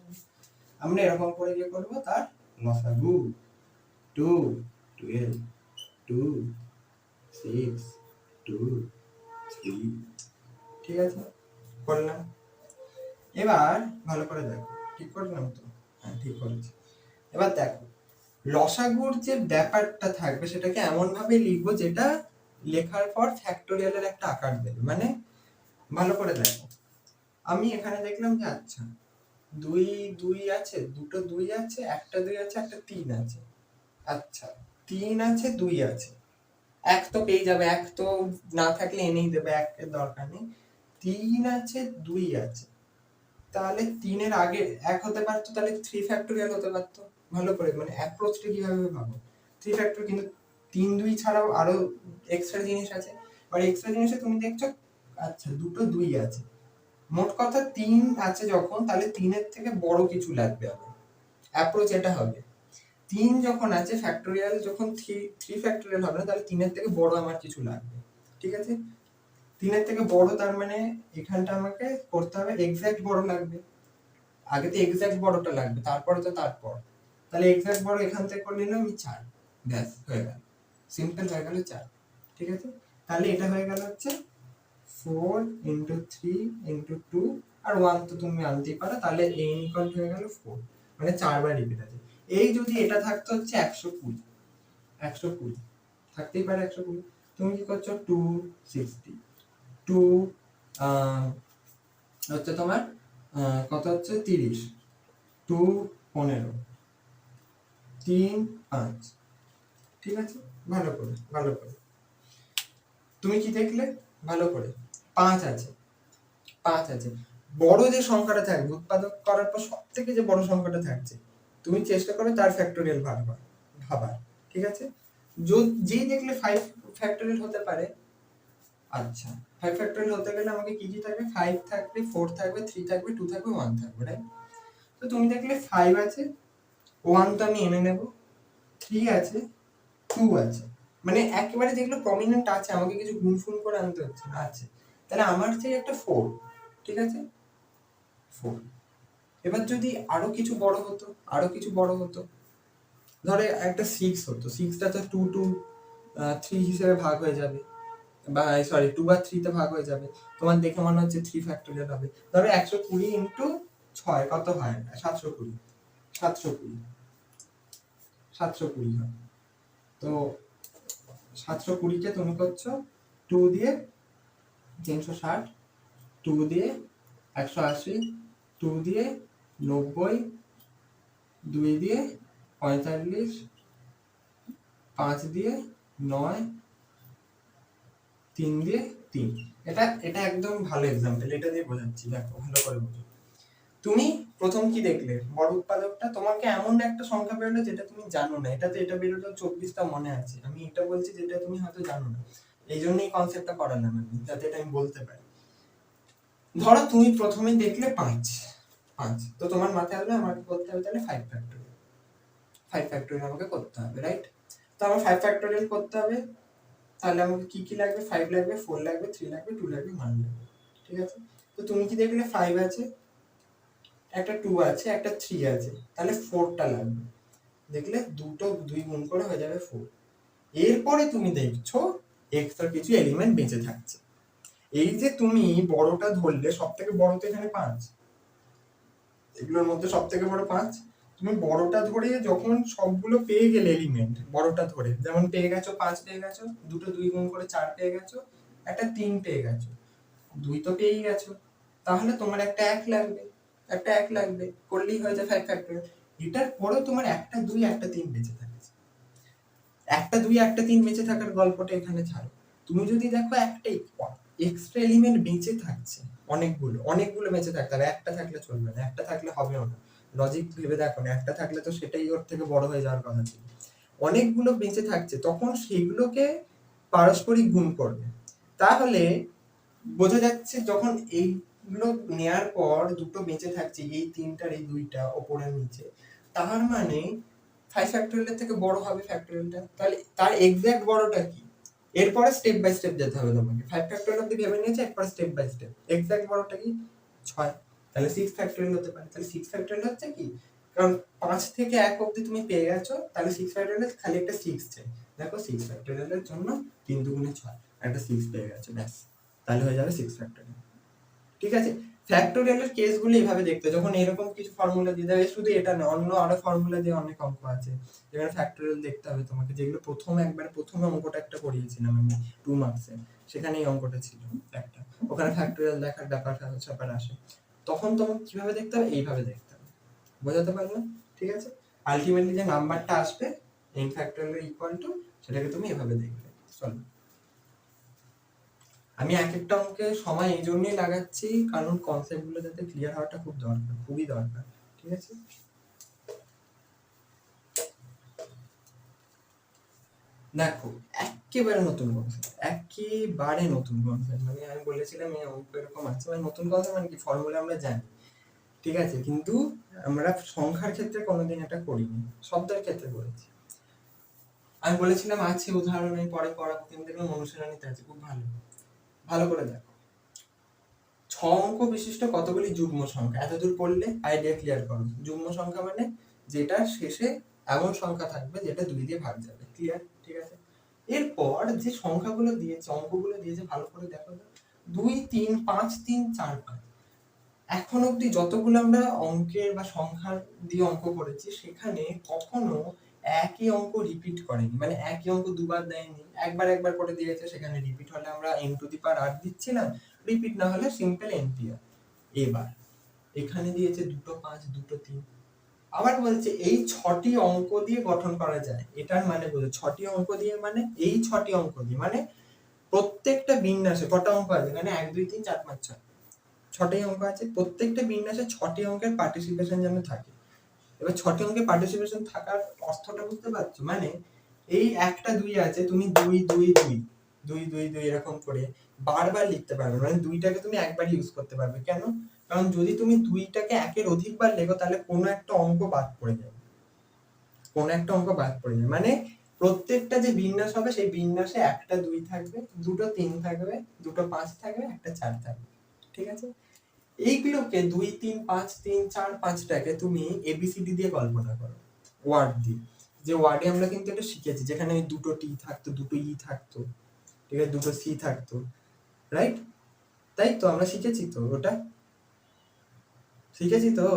আমরা এরকম করে কি করবো, তার লসাগু 2 12 2 6 2 3। ঠিক আছে, করলাম। এবার ভালো করে দেখো, ঠিক করলাম তো? হ্যাঁ, ঠিক করেছি। এবার দেখো লসাগুর যে ব্যাপারটা থাকবে সেটাকে এমন ভাবে লিখবো যেটা লেখার পর ফ্যাক্টোরিয়ালের একটা আকার দেবে। মানে ভালো করে দেখো, আমি এখানে দেখলাম যে আচ্ছা 2 আছে, দুটো 2 আছে, একটা 2 আছে, একটা 3 আছে। আচ্ছা 3 আছে, 2 আছে, 1 তো পেয়ে যাবে, 1 তো না থাকলে এনেই দেবে, 1 এর দরকার নেই। 3 আছে, 2 আছে, তাহলে 3 এর আগে 1 হতে পারতো, তাহলে 3 ফ্যাক্টোরিয়াল হতে পারতো। ভালো করে মানে অ্যাপ্রোচটা কিভাবে ভাবো, 3 ফ্যাক্টোরিয়াল, কিন্তু 3 2 ছাড়াও আরো এক্সট্রা জিনিস আছে। আর এক্সট্রা জিনিসে তুমি দেখছো আচ্ছা দুটো 2 আছে, মোট কথা 3 আছে যখন, তাহলে 3 এর থেকে বড় কিছু লাগবে আমার। অ্যাপ্রোচ এটা হবে 3 যখন আছে ফ্যাক্টোরিয়াল, যখন 3 ফ্যাক্টোরিয়াল হবে না, তাহলে 3 এর থেকে বড় আমার কিছু লাগবে। ঠিক আছে, 3 এর থেকে বড়, তার মানে এখানটা আমাকে করতে হবে এক্সাক্ট বড় লাগবে। আগে তো এক্সাক্ট বড়টা লাগবে, তারপরে তো তারপর। তাহলে এক্সাক্ট বড় এখান থেকে করে নিলাম আমি 4, ব্যাস হয়ে গেল, সিম্পল হয়ে গেল 4। ঠিক আছে, তাহলে এটা হয়ে গেল হচ্ছে 4 × 3 × 2 আর 1 তো তুমি আনতেই পারো, তাহলে n ইকুয়াল হয়ে গেল 4, মানে 4 বার রিপিট আছে। এই যদি এটা থাকতো হচ্ছে 120 থাকতেই পারে 120। তুমি কি করছো 260, 2 হচ্ছে তোমার কত হচ্ছে 30, 2 15, 3 5। ঠিক আছে, ভালো করে তুমি কি দেখলে, ভালো করে 5 আছে, বড় যে সংখ্যাটা থাকবে উৎপাদক করার পর সব থেকে যে বড় সংখ্যাটা থাকছে, তুমি চেষ্টা করো তার ফ্যাক্টোরিয়াল ভাবার। ঠিক আছে, যে দেখলে 5 ফ্যাক্টোরিয়াল হতে পারে। আচ্ছা 5 ফ্যাক্টোরিয়াল হতে গেলে আমাকে কি কি থাকবে, 5 থাকবে, 4 থাকবে, 3 থাকবে, 2 থাকবে, 1 থাকবে, রাইট? তো তুমি দেখলে 5 আছে, 1 তো আমি এনে নেব, 3 আছে, 2 আছে, মানে একেবারে যেগুলো প্রমিনেন্ট আছে, আমাকে কিছু গুণফুন করে আনতে হচ্ছে না, আছে। তাহলে আমার চাই একটা 4। ঠিক আছে, 4। এবার যদি আরো কিছু বড় হতো, ধরে একটা 6 হতো, 6টা তো 2 2 3 হিসেবে ভাগ হয়ে যাবে, বা সরি 2 আর 3 তে ভাগ হয়ে যাবে, তোমার দেখে মনে হচ্ছে 3 ফ্যাক্টোরিয়াল হবে। ধরো 120 × 6 কত হয়, 720 হয়। তো 720 কে তুমি করছো 2 দিয়ে 360, 2 দিয়ে 180, 2 দিয়ে 90, 2 দিয়ে 45, 5 দিয়ে 9, 3 দিয়ে 3। এটা একদম ভালো এক্সাম্পল, এটা দিয়ে বোঝাচ্ছি, দেখো ভালো করে বোঝো। তুমি প্রথম কি দেখলে, বড় উৎপাদকটা তোমাকে এমন একটা সংখ্যা বেরোলো যেটা তুমি জানো না, এটাতে এটা বেরোলো 24টা মনে আছে, আমি এটা বলছি যেটা তুমি হয়তো জানো না, এই জন্যই কনসেপ্টটা করালাম আমি, যাতে এটা আমি বলতে পারি। ধরো তুমি প্রথমে দেখলে 5, তো তোমার মাথায় হলো আমাকে করতে হবে তাহলে 5 ফ্যাক্টোরিয়াল আমাকে করতে হবে, রাইট? তো আমার 5 ফ্যাক্টোরিয়াল করতে হবে, তাহলে আমাকে কি লাগবে, 5 লাগবে, 4 লাগবে, 3 লাগবে, 2 লাগবে, 1 লাগবে। ঠিক আছে, তো তুমি কি দেখলে 5 আছে, একটা 2 আছে, একটা 3 আছে, তাহলে 4টা লাগবে। দেখলে দুটো 2 গুণ করে হয়ে যাবে 4। এরপরে তুমি দেখছো এক্সট্রা কিছু এলিমেন্ট বেঁচে থাকছে, এই যে তুমি বড়টা ধরলে, সব থেকে বড় তো এখানে 5, এগুলোর মধ্যে সব থেকে বড় 5, তুমি বড়টা ধরে যখন সবগুলো পেয়ে গেলে এলিমেন্ট, বড়টা ধরে যেমন পেয়ে গেছো 5 পেয়ে গেছো, দুটো 2 গুণ করে 4 পেয়ে গেছো, একটা 3 পেয়ে গেছো, 2 তো পেয়েই গেছো, তাহলে তোমার একটা 1 লাগবে, একটা 1 লাগবে, করলেই হয়ে যায় 5 ফ্যাক্টরিয়াল। এটার পরেও তোমার একটা 2 একটা 3 বেঁচে থাকছে, একটা 2 একটা 3 বেঁচে থাকার গল্পটা এখানে ছাড়ো। তুমি যদি দেখো একটা এক্সট্রা এলিমেন্ট বেঁচে থাকছে, অনেকগুলো বেঁচে থাকতে হবে, একটা থাকলে চলবে না, একটা থাকলে হবেও না, লজিক ভেবে দেখো না, একটা থাকলে তো সেটাই ওর থেকে বড় হয়ে যাওয়ার কথা ছিল। অনেকগুলো বেঁচে থাকছে, তখন সেগুলোকে পারস্পরিক গুণ করবে, তাহলে বোঝা যাচ্ছে যখন এইগুলো নেয়ার পর দুটো বেঁচে থাকছে, এই তিনটার এই দুইটা ওপরের নিচে, তার মানে 5 ফ্যাক্টরিয়ালের থেকে বড় হবে ফ্যাক্টরিয়ালটা, তাহলে তার এক্সাক্ট বড়টা কি, এরপরে স্টেপ বাই স্টেপ যেতে হবে তোমাকে। 5 ফ্যাক্টরিয়াল অবধি ভেবে নিয়েছে, এরপরে স্টেপ বাই স্টেপ এক্সাক্ট বড়টা কি 6, তাহলে 6 ফ্যাক্টরিয়াল হতে পারে। তাহলে 6 ফ্যাক্টরিয়াল হচ্ছে কি, কারণ 5 থেকে 1 অবধি তুমি পেয়ে গেছো, তাহলে 6 ফ্যাক্টরিয়াল খালি একটা 6 চাই, দেখো 6 ফ্যাক্টরিয়ালের জন্য 3 দুগুণে 6, একটা 6 পেয়ে গেছো, ব্যাস, তাহলে হয়ে যাবে 6 ফ্যাক্টরিয়াল। ঠিক আছে, ফ্যাক্টোরিয়ালের কেসগুলো এইভাবে দেখতে, যখন এরকম কিছু ফর্মুলা দিয়ে দেবে, শুধু এটা না, অন্য আরো ফর্মুলা দিয়ে অনেক অঙ্ক আছে যেখানে ফ্যাক্টোরিয়াল দেখতে হবে তোমাকে, যেগুলো প্রথমে অঙ্কটা একটা করিয়েছিলাম আমি 2 মার্কসে, সেখানে এই অঙ্কটা ছিল একটা, ওখানে ফ্যাক্টোরিয়াল দেখার ব্যাপার আসে, তখন তোমাকে কিভাবে দেখতে হবে, এইভাবে দেখতে হবে, বোঝাতে পারলাম? ঠিক আছে, আলটিমেটলি যে নাম্বারটা আসবে n ফ্যাক্টোরিয়াল ইকুয়াল টু, সেটাকে তুমি এভাবে দেখবে। চলো, আমি এক একটা অঙ্কে সময় এই জন্যই লাগাচ্ছি কারণ কনসেপ্টগুলো যাতে ক্লিয়ার হওয়াটা খুব দরকার, খুবই দরকার। ঠিক আছে, দেখো একেবারে নতুন কনসেপ্ট, মানে আমি বলেছিলাম এই অঙ্ক এরকম আছে, মানে নতুন কনসেপ্ট মানে কি, ফর্মুলা আমরা জানি, ঠিক আছে, কিন্তু আমরা সংখ্যার ক্ষেত্রে কোনোদিন এটা করিনি, শব্দের ক্ষেত্রে করেছি। আমি বলেছিলাম আছে উদাহরণ, আমি পরে পড়াবো, কিন্তু দেখলাম অনুশীলনীতে আছে, খুব ভালো করে দেখো। 6 অঙ্ক বিশিষ্ট কতগুলি যুগ্ম সংখ্যা, এতদূর পড়লে আইডিয়া ক্লিয়ার করো। যুগ্ম সংখ্যা মানে যেটা শেষে এমন সংখ্যা থাকবে যেটা 2 দিয়ে ভাগ যাবে, ক্লিয়ার? ঠিক আছে, এরপর যে সংখ্যাগুলো দিয়েছে, অঙ্কগুলো দিয়েছে, ভালো করে দেখো, 2 3 5 3 4 5, এখন অবধি যতগুলো আমরা অঙ্কের বা সংখ্যার দিয়ে অঙ্ক করেছি, সেখানে কখনো একই অঙ্ক রিপিট করেনি, মানে একই অঙ্ক দুবার দেয়নি, একবার করে দিয়েছে, সেখানে রিপিট হলে আমরা n টু দি পাওয়ার 8 দিচ্ছিলাম, রিপিট না হলে সিম্পল npr। এবার এখানে দিয়েছে দুটো 5 দুটো 3, আবার বলছে এই 6টি অঙ্ক দিয়ে গঠন করা যায়, এটার মানে বোঝো 6টি অঙ্ক দিয়ে মানে এই 6টি অঙ্ক দিয়ে, মানে প্রত্যেকটা বিন্যাসে কটা অঙ্ক আছে এখানে, 1 2 3 4 5 6, 6টি অঙ্ক আছে, প্রত্যেকটা বিন্যাসে 6টি অঙ্কের পার্টিসিপেশন যেন থাকে। এবার 6টি অঙ্কের পার্টিসিপেশন থাকার অর্থটা বুঝতে পারছো, মানে এই একটা 2 আছে, তুমি 2 2 2 2 2 2 এরকম করে বারবার লিখতে পারবে, মানে 2টাকে তুমি একবার ইউজ করতে পারবে, কেন, কারণ যদি তুমি 2টাকে একের অধিকবার লেখো তাহলে কোনো একটা অঙ্ক বাদ পড়ে যাবে, মানে প্রত্যেকটা যে বিন্যাস হবে সেই বিন্যাসে একটা 2 থাকবে, দুটো 3 থাকবে, দুটো 5 থাকবে, একটা 4 থাকবে। ঠিক আছে, এইগুলোকে 2 3 5 3 4 5টাকে তুমি এবিসিডি দিয়ে কল্পনা করো, ওয়ার্ড দিয়ে, যে ওয়ার্ডে আমরা কিন্তু এটা শিখেছি, যেখানে দুটো টি থাকতো, দুটো ই থাকতো, ঠিক আছে, দুটো সি থাকতো, রাইট? তাই তো আমরা শিখেছি তো, ওটা শিখেছি তো,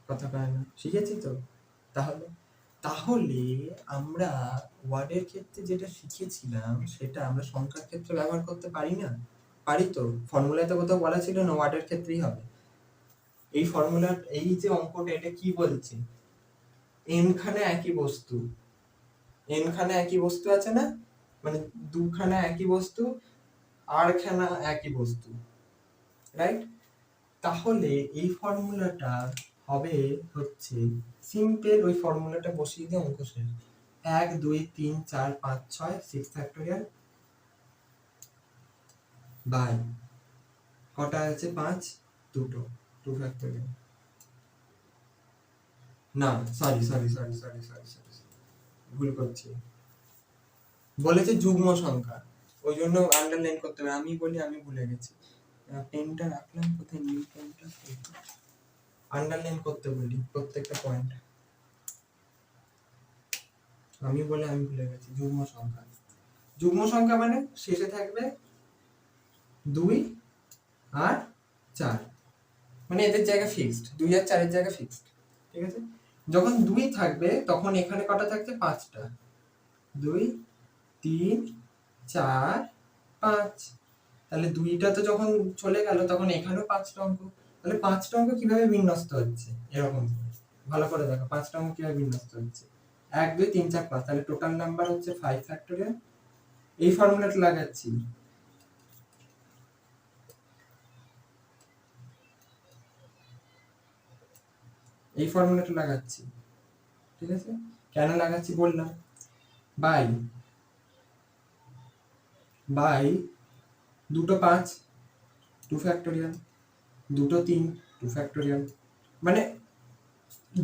কথা কয় না, শিখেছি তো। তাহলে তাহলে আমরা ওয়ার্ডের ক্ষেত্রে যেটা শিখেছিলাম সেটা আমরা সংখ্যার ক্ষেত্রে ব্যবহার করতে পারি না? পারি তো, ফর্মুলায় তো কোথাও বলা ছিল না ওয়ার্ডের ক্ষেত্রেই হবে। এই ফর্মুলা, এই যে অঙ্কটা, এটা কি বলছে, n খানা একই বস্তু, n খানা একই বস্তু আছে না, মানে 2 খানা একই বস্তু, r খানা একই বস্তু, রাইট? তাহলে এই ফর্মুলাটা হবে হচ্ছে সিম্পল, ওই ফর্মুলাটা বসিয়ে দিয়ে অঙ্ক শেষ। 1 2 3 4 5 6 6 ফ্যাক্টরিয়াল বাই কটা আছে 5, দুটো 2 ফ্যাক্টরিয়াল, না সরি, ভুল করছি, বলেছে যুগ্ম সংখ্যা, ওই জন্য আন্ডারলাইন করতে হবে, আমি বলি আমি ভুলে গেছি, পেনটা রাখলাম কোথায়, নিউ পেনটা, আন্ডারলাইন করতে বলি প্রত্যেকটা পয়েন্ট, আমি ভুলে গেছি, যুগ্ম সংখ্যা। যুগ্ম সংখ্যা মানে শেষে থাকবে 2 আর 4, মানে এদের জায়গা ফিক্সড, 2 আর 4 এর জায়গা ফিক্সড, ঠিক আছে। যখন 2 থাকবে তখন এখানে কটা থাকছে? 5টা। 2 3 4 5, তাহলে 2টা তো যখন চলে গেল তখন এখানেও 5টা অঙ্ক। তাহলে 5টা অঙ্ক কিভাবে বিন্যস্ত হচ্ছে এরকম, ভালো করে দেখো 5টা অঙ্ক কিভাবে বিন্যস্ত হচ্ছে। 1 2 3 4 5, তাহলে টোটাল নাম্বার হচ্ছে 5 ফ্যাক্টোরিয়াল। এই ফর্মুলাটা লাগাচ্ছি, এই ফর্মুলাটা লাগাচ্ছি, ঠিক আছে। কেন লাগাচ্ছি বললাম, বাই বাই দুটো 5 2 ফ্যাক্টোরিয়াল, দুটো 3 2 ফ্যাক্টোরিয়াল, মানে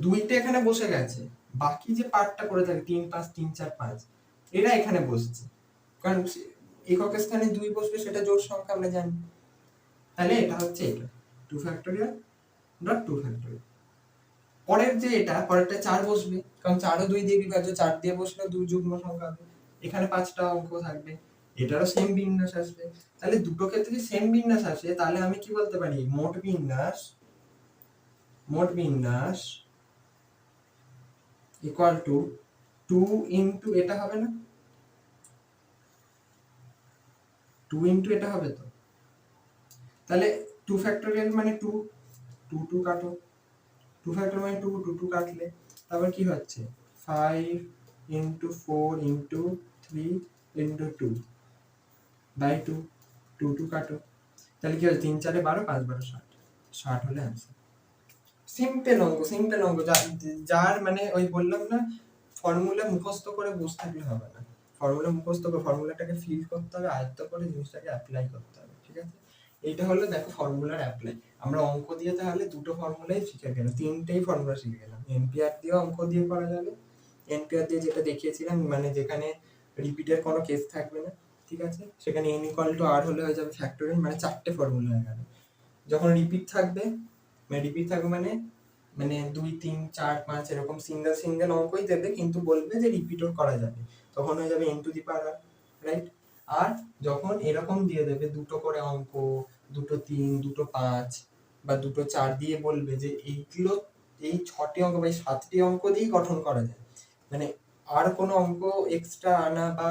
2টা এখানে বসে গেছে, বাকি যে পার্টটা করে থাকে 3 5 3 4 5 এরা এখানে বসছে, কারণ এককের স্থানে 2 বসবে, সেটা জোড় সংখ্যা আমরা জানি। তাহলে এটা হচ্ছে এটা 2 ফ্যাক্টোরিয়াল ডট 2 ফ্যাক্টোরিয়াল। পরের যে এটা, পরেরটা 4 বসবে, কারণ 4 ও 2 দিয়ে বিভাজ্য, 4 দিয়ে বসলে 2 যুগ্ম সংখ্যা হবে। এখানে 5টা অঙ্ক থাকবে, এটারও সেম বিন্যাস আসবে। তাহলে দুটো ক্ষেত্রে সেম বিন্যাস আসে, তাহলে আমি কি বলতে পারি, মোট বিন্যাস ইকুয়াল টু 2 ইনটু এটা হবে না, 2 ইনটু এটা হবে তো। তাহলে 2 ফ্যাক্টোরিয়াল মানে 2 2 2 কাটো, 2 ফ্যাক্টোরিয়াল মানে 2 2 2 কাটলে তারপর কি হচ্ছে 5 ইনটু 4 ইনটু 3 ইনটু 2 বাই 2 2 2 কাটো, তাহলে কি হচ্ছে 3 4 12 5 12 60, 60 হলে आंसर। সিম্পল অঙ্ক, যার মানে ওই বললাম না, ফর্মুলা মুখস্থ করে বসে থাকলে হবে না, ফর্মুলা মুখস্থ করে ফর্মুলাটাকে ফিল করতে হবে, আয়ত্ত করে জিনিসটাকে অ্যাপ্লাই করতে হবে, ঠিক আছে। এইটা হলো দেখো ফর্মুলার অ্যাপ্লাই। আমরা অঙ্ক দিয়ে তাহলে দুটো ফর্মুলাই শিখে গেলাম, তিনটেই ফর্মুলা শিখে গেলাম। এনপিআর দিয়ে অঙ্ক দিয়ে করা যাবে, এনপিআর দিয়ে যেটা দেখিয়েছিলাম, মানে যেখানে রিপিটের কোনো কেস থাকবে না, ঠিক আছে, সেখানে n ইকুয়াল টু r হলে হয়ে যাবে ফ্যাক্টোরিয়াল, মানে 4টে ফর্মুলা হয়ে গেল। যখন রিপিট থাকবে মানে মানে 2 3 4 5 এরকম সিঙ্গেল অঙ্কই দেবে, কিন্তু বলবে যে রিপিটও করা যাবে, তখন হয়ে যাবে n to the power r, right. আর যখন এরকম দিয়ে দেবে দুটো করে অঙ্ক, দুটো 3 দুটো 5 বা দুটো 4 দিয়ে বলবে যে এইগুলো, এই 6টি অঙ্ক বা 7টি অঙ্ক দিয়েই গঠন করা যায়, মানে আর কোনো অঙ্ক এক্সট্রা আনা বা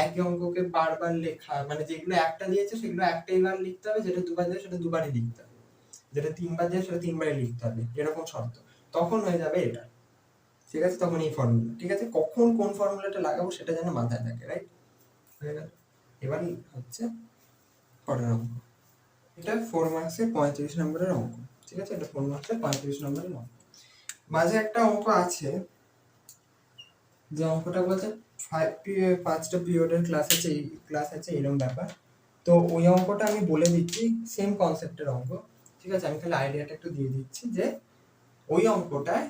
একই অঙ্ককে বারবার লেখা, মানে যেগুলো একটা দিয়েছে সেগুলো একটাই বার লিখতে হবে, যেটা দুবার দিয়েছে সেটা দুবারই লিখতে হবে, যেটা 3বার দিয়েছে সেটা 3বারই লিখতে হবে, এরকম শর্ত, তখন হয়ে যাবে এটা, ঠিক আছে। তখন এই ফর্মুলা, ঠিক আছে, কখন কোন ফর্মুলাটা লাগাবো সেটা যেন মাথায় থাকে, রাইট, হয়ে গেল। এবার হচ্ছে পরের অঙ্ক, এটা 4 মার্কসের 35 নম্বরের অঙ্ক, ঠিক আছে, এটা 4 মার্কসের 35 নম্বরের অঙ্ক। মাঝে একটা অঙ্ক আছে, যে অঙ্কটা বলছে 5টা পিরিয়ডের ক্লাস আছে এরকম ব্যাপার। তো ওই অঙ্কটা আমি বলে দিচ্ছি, সেম কনসেপ্টের অঙ্ক, ঠিক আছে। আমি খালি আইডিয়াটা একটু দিয়ে দিচ্ছি, যে ওই অঙ্কটায়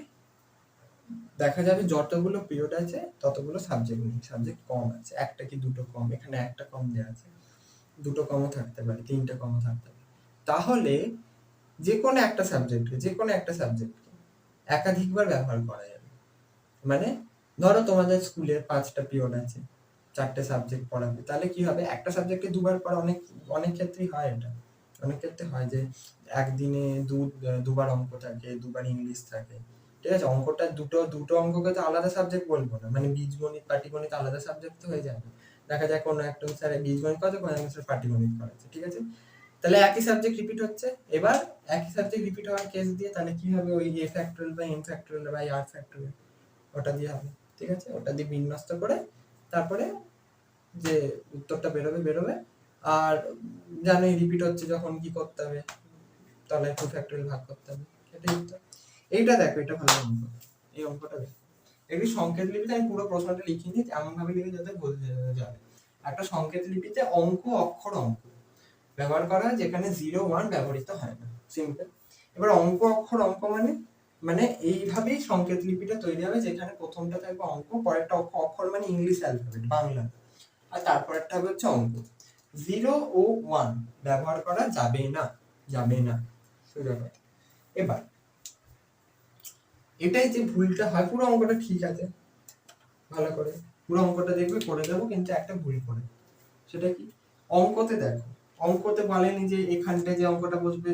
দেখা যাবে যতগুলো পিরিয়ড আছে ততগুলো সাবজেক্ট নেই, সাবজেক্ট কম আছে, একটা কি দুটো কম, এখানে একটা কম দেওয়া আছে, দুটো কমও থাকতে পারে, 3টে কমও থাকতে পারে। তাহলে যে কোনো একটা সাবজেক্টকে একাধিকবার ব্যবহার করা যাবে। মানে ধরো তোমাদের স্কুলে 5টা পিরিয়ড আছে, 4টে সাবজেক্ট পড়াবে, তাহলে কি হবে, একটা সাবজেক্টে দুবার পড়া, অনেক ক্ষেত্রেই হয় এটা, অনেক ক্ষেত্রে হয় যে একদিনে দুবার অঙ্ক থাকে, দুবার ইংলিশ থাকে, ঠিক আছে। অঙ্কটা দুটো অঙ্ককে তো আলাদা সাবজেক্ট বলবো না, মানে বীজগণিত পাটিগণিত আলাদা সাবজেক্ট তো হয়ে যাবে, দেখা যায় কোনো একটা স্যার বীজগণিত করাচ্ছে, কোনো একটা স্যার পাটিগণিত করাচ্ছে, ঠিক আছে। তাহলে একই সাবজেক্ট রিপিট হচ্ছে, এবার একই সাবজেক্ট রিপিট হওয়ার কেস দিয়ে তাহলে কি হবে, ওই a ফ্যাক্টোরিয়াল বা n ফ্যাক্টোরিয়াল বা r ফ্যাক্টোরিয়াল ওটা দিয়ে হবে, ঠিক আছে। ওটা দিয়ে বিন্যস্ত করে তারপরে যে উত্তরটা বেরোবে। আর জানোই রিপিট হচ্ছে যখন কি করতে হবে, তাহলে 2 ফ্যাক্টোরিয়াল ভাগ করতে হবে, এটাই উত্তর। এইটা দেখো, এটা ভালো অঙ্ক, এই অঙ্কটা দেখো। একটি সংকেত লিপিতে, আমি পুরো প্রশ্নটা লিখিনি, এমন ভাবে লিখে যাতে বোঝা যাবে। একটা সংকেত লিপিতে অক্ষর অঙ্ক ব্যবহার করা হয় যেখানে 0 1 ব্যবহৃত হয় না, সিম্পল। এবার অক্ষর অঙ্ক মানে এইভাবেই সংকেত লিপিটা তৈরি হবে, যেখানে প্রথমটা থাকবে অঙ্ক, পরেরটা অক্ষর মানে ইংলিশ অ্যালফাবেট বাংলা, আর তারপরেরটা হচ্ছে অঙ্ক। 0 ও 1 ব্যবহার করা যাবে না, সোজা কথা। এবার এটাই যে ভুলটা হয়, পুরো অঙ্কটা ঠিক আছে, ভালো করে পুরো অঙ্কটা দেখবে, করে দেবো, কিন্তু একটা ভুল করে সেটা কি? অঙ্কতে দেখো, অঙ্কতে বলেনি যে এখানটায় যে অঙ্কটা বসবে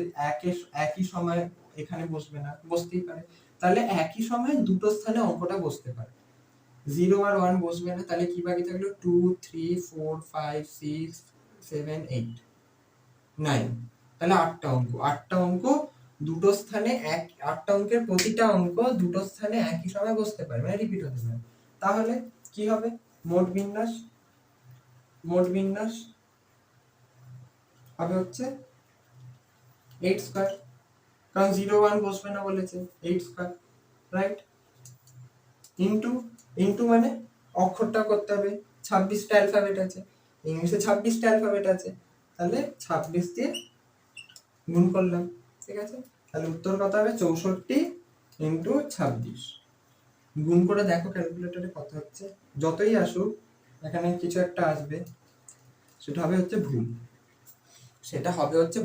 একই সময় এখানে বসবে না, বসতেই পারে। তাহলে একই সময় দুটো স্থানে অঙ্কটা বসতে পারে। 0 আর 1 বসবে না, তাহলে কি বাকি থাকলো? 2 3 4 5 6 7 8 9। তাহলে 8টা অঙ্ক, 8টা অঙ্ক দুটো স্থানে এক, 8টা অঙ্কের প্রতিটা অঙ্ক দুটো স্থানে একই সময় বসতে পারে, মানে রিপিট হতে পারে। তাহলে কি হবে? মোট বিন্যাস হবে হচ্ছে 8 স্কয়ার, কারণ 0 1 বসবে না বলেছে, 8 স্কয়ার, রাইট? ইনটু মানে অক্ষরটা করতে হবে, 26টা অ্যালফাবেট আছে, ইংলিশে 26টা অ্যালফাবেট আছে, তাহলে 26 দিয়ে গুণ করলাম, ঠিক আছে? তাহলে উত্তর কত হবে? 64 ইনটু 26। গুণ করে দেখো ক্যালকুলেটরে কত হচ্ছে। যতই আসুক এখানে কিছু একটা আসবে, সেটা হবে হচ্ছে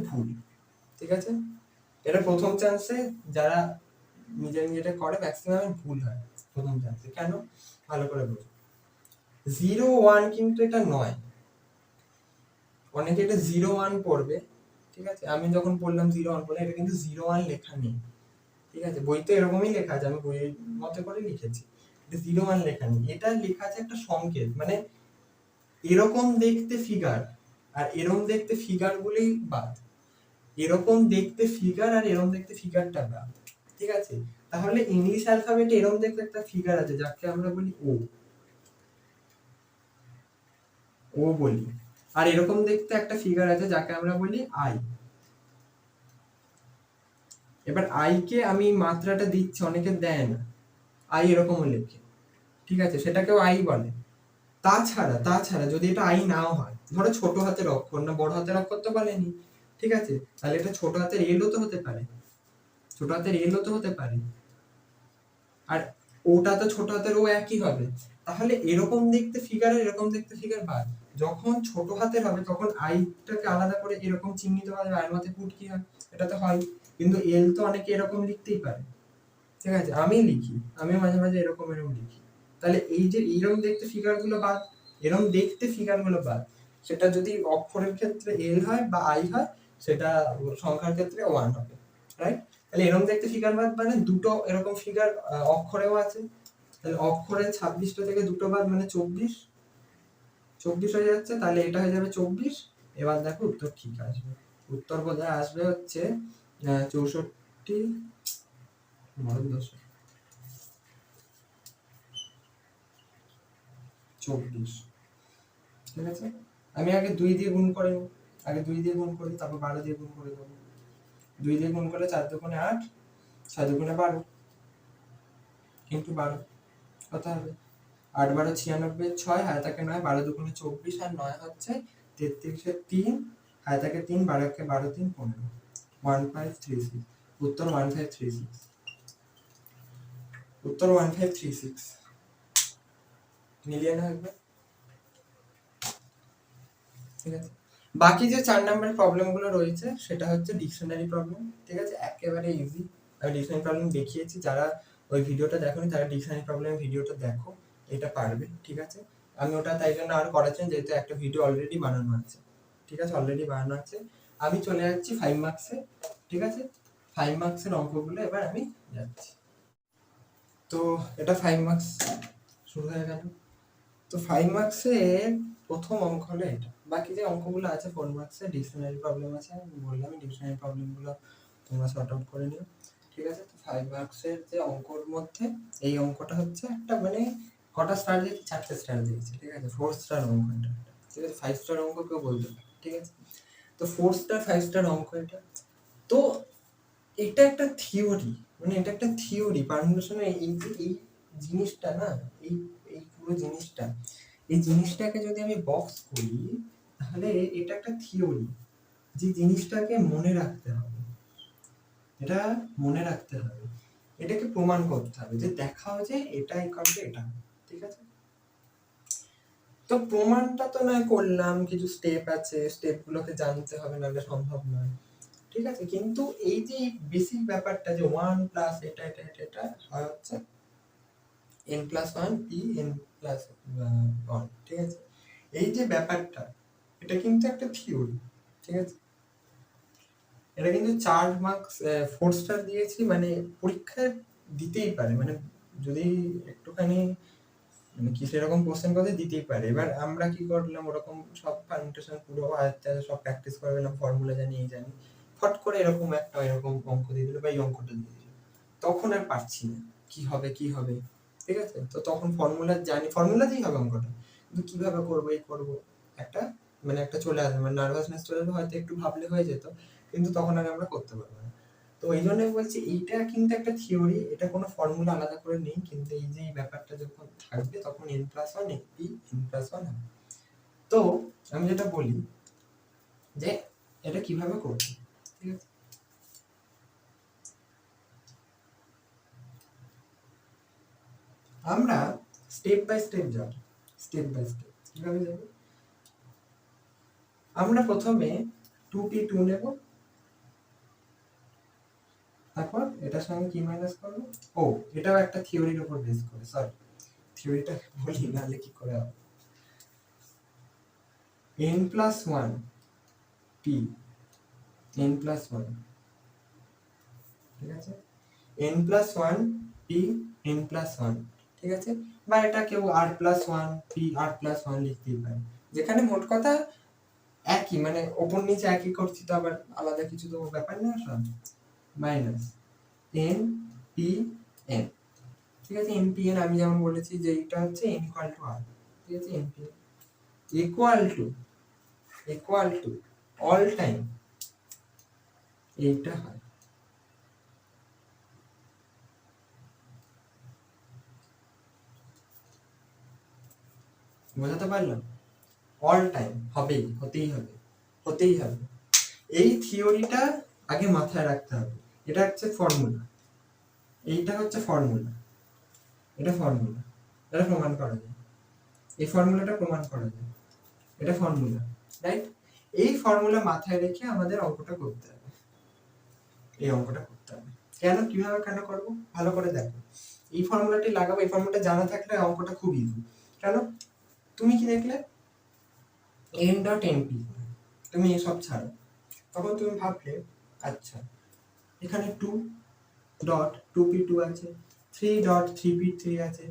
ভুল, ঠিক আছে? এটা প্রথম চান্সে যারা নিজেটা করে ম্যাক্সিমাম ভুল হয় প্রথম চান্সে। কেন? ভালো করে বোঝো। 0 1 কিন্তু এটা নয়, অনেকে এটা 0 1 পড়বে, ঠিক আছে? আমি যখন পড়লাম 0 1 পড়লাম, এটা কিন্তু 0 1 লেখা নেই, ঠিক আছে? বইতে এরকমই লেখা আছে, আমি বইয়ের মতে করে লিখেছি, এটা 0 1 লেখা নেই। এটা লেখা আছে একটা সংকেত, মানে এরকম দেখতে ফিগার আর এরকম দেখতে ফিগারগুলোই বাদ, এরকম দেখতে ফিগার আর এরকম দেখতে ফিগারটা বাদ, ঠিক আছে? তাহলে ইংলিশ অ্যালফাবেটে এরকম দেখতে একটা ফিগার আছে যাকে আমরা বলি ও বলি, আর এরকম দেখতে একটা ফিগার আছে যাকে আমরা বলি আই। এবার আই কে আমি মাত্রাটা দিচ্ছি, অনেকে দেয় না, আই এরকমও লেখে, ঠিক আছে? সেটাকেও আই বলে। তাছাড়া যদি এটা আই নাও হয়, ধরো ছোট হাতের অক্ষর না বড় হাতের অক্ষর তো বলেনি, ঠিক আছে? তাহলে এটা ছোট হাতের এলও তো হতে পারে, আর ওটা তো ছোট হাতের ও একই হবে। তাহলে এরকম দেখতে ফিগার আর এরকম দেখতে ফিগার বাদ। যখন ছোট হাতের হবে তখন আইটাকে আলাদা করে এরকম চিহ্নিত করা যাবে, আয়ের মধ্যে পুট কি হয়, এটা তো হয়। কিন্তু এল তো অনেকে এরকম লিখতেই পারে, ঠিক আছে? আমি মাঝে মাঝে এরকম লিখি। তাহলে এই যে এরকম দেখতে ফিগারগুলো বাদ, এরকম দেখতে ফিগারগুলো বাদ, সেটা যদি অক্ষরের ক্ষেত্রে এল হয় বা আই হয়, সেটা সংখ্যার ক্ষেত্রে 1 হবে, রাইট? তাহলে এরকম দেখতে ফিগার বাদ মানে দুটো এরকম ফিগার অক্ষরেও আছে, তাহলে অক্ষরে 26টা থেকে দুটো বাদ মানে 24 হয়ে যাচ্ছে, তাহলে এটা হয়ে যাবে 24। এবার দেখো উত্তর ঠিক আসবে, উত্তর বোধহয় আসবে হচ্ছে 64 24, ঠিক আছে? আমি আগে 2 দিয়ে গুণ করে নিই, তারপর 12 দিয়ে গুণ করে দেবো। 2 দিয়ে গুণ করলে 4 দুগুণে 8, 6 দুগুণে 12 ইনটু 12 কত হবে? 8 12 96, 6 হাতে থাকে 9, 12 দুগুণে 24 আর 9 হচ্ছে 33 এর 3, হাতে থাকে 3, 12 কে 12 3 15, 1536। উত্তর 1536, উত্তর 1536 মিলিয়ন হবে, ঠিক আছে? বাকি যে 4 নম্বরের প্রবলেমগুলো রয়েছে সেটা হচ্ছে ডিকশনারি প্রবলেম, ঠিক আছে? একেবারে ইজি। আমি ডিকশনারি প্রবলেম দেখিয়েছি, যারা ওই ভিডিওটা দেখোনি তারা ডিকশনারি প্রবলেম ভিডিওটা দেখো, এটা পারবে, ঠিক আছে? আমি ওটা তাই জন্য আর করাচ্ছি, যেহেতু একটা ভিডিও অলরেডি বানানো আছে, ঠিক আছে? আমি চলে যাচ্ছি 5 মার্কসে, ঠিক আছে? 5 মার্কসের অঙ্কগুলো এবার আমি যাচ্ছি। তো এটা 5 মার্কস শুরু হয়ে গেল। তো 5 মার্কসের প্রথম অঙ্ক হলো এটা। বাকি যে অঙ্কগুলো আছে 4 মার্কসের ডিকশনারি প্রবলেম আছে, আমি বললাম ডিকশনারি প্রবলেমগুলো তোমরা সর্ট আউট করে নিও, ঠিক আছে? তো 5 মার্কসের যে অঙ্কর মধ্যে এই অঙ্কটা হচ্ছে একটা, মানে কটা স্টার দিয়েছি? 4টে স্টার দিয়েছি, ঠিক আছে? 4 স্টার অঙ্ক এটা, ঠিক আছে? 5 স্টার অঙ্ক কেউ বলতে পারে, ঠিক আছে? তো 4 স্টার 5 স্টার অঙ্ক এটা। তো এটা একটা থিওরি, মানে এটা একটা থিওরি পারমুটেশনের, এই জিনিসটা না, এই এই পুরো জিনিসটা, এই জিনিসটাকে যদি আমি বক্স করি তাহলে এটা একটা থিওরি, যে জিনিসটাকে মনে রাখতে হবে, এটা মনে রাখতে হবে, এটাকে প্রমাণ করতে হবে, যে দেখাও যে এটাই করবে এটা, ঠিক আছে? তো প্রমাণটা তো নয় করলাম, কিছু স্টেপ আছে, স্টেপগুলোকে জানতে হবে, নাহলে সম্ভব নয়, ঠিক আছে? কিন্তু এই যে বেসিক ব্যাপারটা যে 1 প্লাস এটা এটা এটা এটা হয় হচ্ছে n+1 p n+1, ঠিক আছে? এই যে ব্যাপারটা, এটা কিন্তু একটা থিওরি, ঠিক আছে? এটা কিন্তু 4 মার্কস 4 স্টার দিয়েছি, মানে পরীক্ষায় দিতেই পারে, মানে যদি একটুখানি মানে কি সেরকম কোশ্চেন করে দিতেই পারে। এবার আমরা কি করলাম, ওরকম সব পারমিটেশন পুরো আয়ত্তে সব প্র্যাকটিস করে গেলাম, ফর্মুলা জানি এই জানি, ফট করে এরকম একটা এরকম অঙ্ক দিয়ে দিল বা এই অঙ্কটা দিয়ে দিল, তখন আর পারছি না কি হবে কি হবে, ঠিক আছে? তো তখন ফর্মুলা জানি, ফর্মুলাতেই হবে অঙ্কটা, কিন্তু কিভাবে করবো এই করবো একটা মানে একটা চলে আসবে, মানে নার্ভাসনেস চলে আসবে, হয়তো একটু ভাবলে হয়ে যেত, কিন্তু তখন আর আমরা করতে পারবো না। তো এই জন্য বলছি এইটা কিন্তু একটা থিওরি, এটা কোনো ফর্মুলা আলাদা করে নেই, কিন্তু এই যে এই ব্যাপারটা যখন থাকবে তখন n+1 এপি n+1 হবে। তো আমি যেটা বলি যে এটা কিভাবে করব, ঠিক আছে? আমরা স্টেপ বাই স্টেপ যাব, স্টেপ বাই স্টেপ কিভাবে যাব? আমরা প্রথমে 2p2 নেব, তারপর এটার সঙ্গে কি মাইনাস করব, ও এটাও একটা থিওরির উপর বেস করে, সরি থিওরিটা বলি নাহলে কি করে হবে, n+1 p n+1, ঠিক আছে? n+1 p n+1, ঠিক আছে? বা এটা কেউ r+1 p r+1 লিখতেই পারে, যেখানে মোট কথা একই, মানে ওপর নিচে একই করছি, তো আবার আলাদা কিছু তো ব্যাপার না, সব মাইনাস n p n, ঠিক আছে? n p n আমি যেমন বলেছি যে এটা হচ্ছে n = r, ঠিক আছে? n p n equal to all time এইটা হয়, বোঝাতে পারলাম? অল টাইম হবেই, হতেই হবে। এই থিওরিটা আগে মাথায় রাখতে হবে, এটা হচ্ছে ফর্মুলা, এইটা হচ্ছে ফর্মুলা, এটা ফর্মুলা, এটা প্রমাণ করা যায়, এই ফর্মুলাটা প্রমাণ করা যায়, এটা ফর্মুলা, রাইট? এই ফর্মুলা মাথায় রেখে আমাদের অঙ্কটা করতে হবে, এই অঙ্কটা করতে হবে। কেন, কিভাবে কেন করব, ভালো করে দেখো। এই ফর্মুলাটি লাগাবো, এই ফর্মুলাটা জানা থাকলে অঙ্কটা খুব ইজি। কেন, তুমি কি দেখলে n.np, তুমি এসব ছাড়ো, তখন তুমি ভাবলে আচ্ছা এখানে 2.2p2 আছে, 3.3p3 আছে,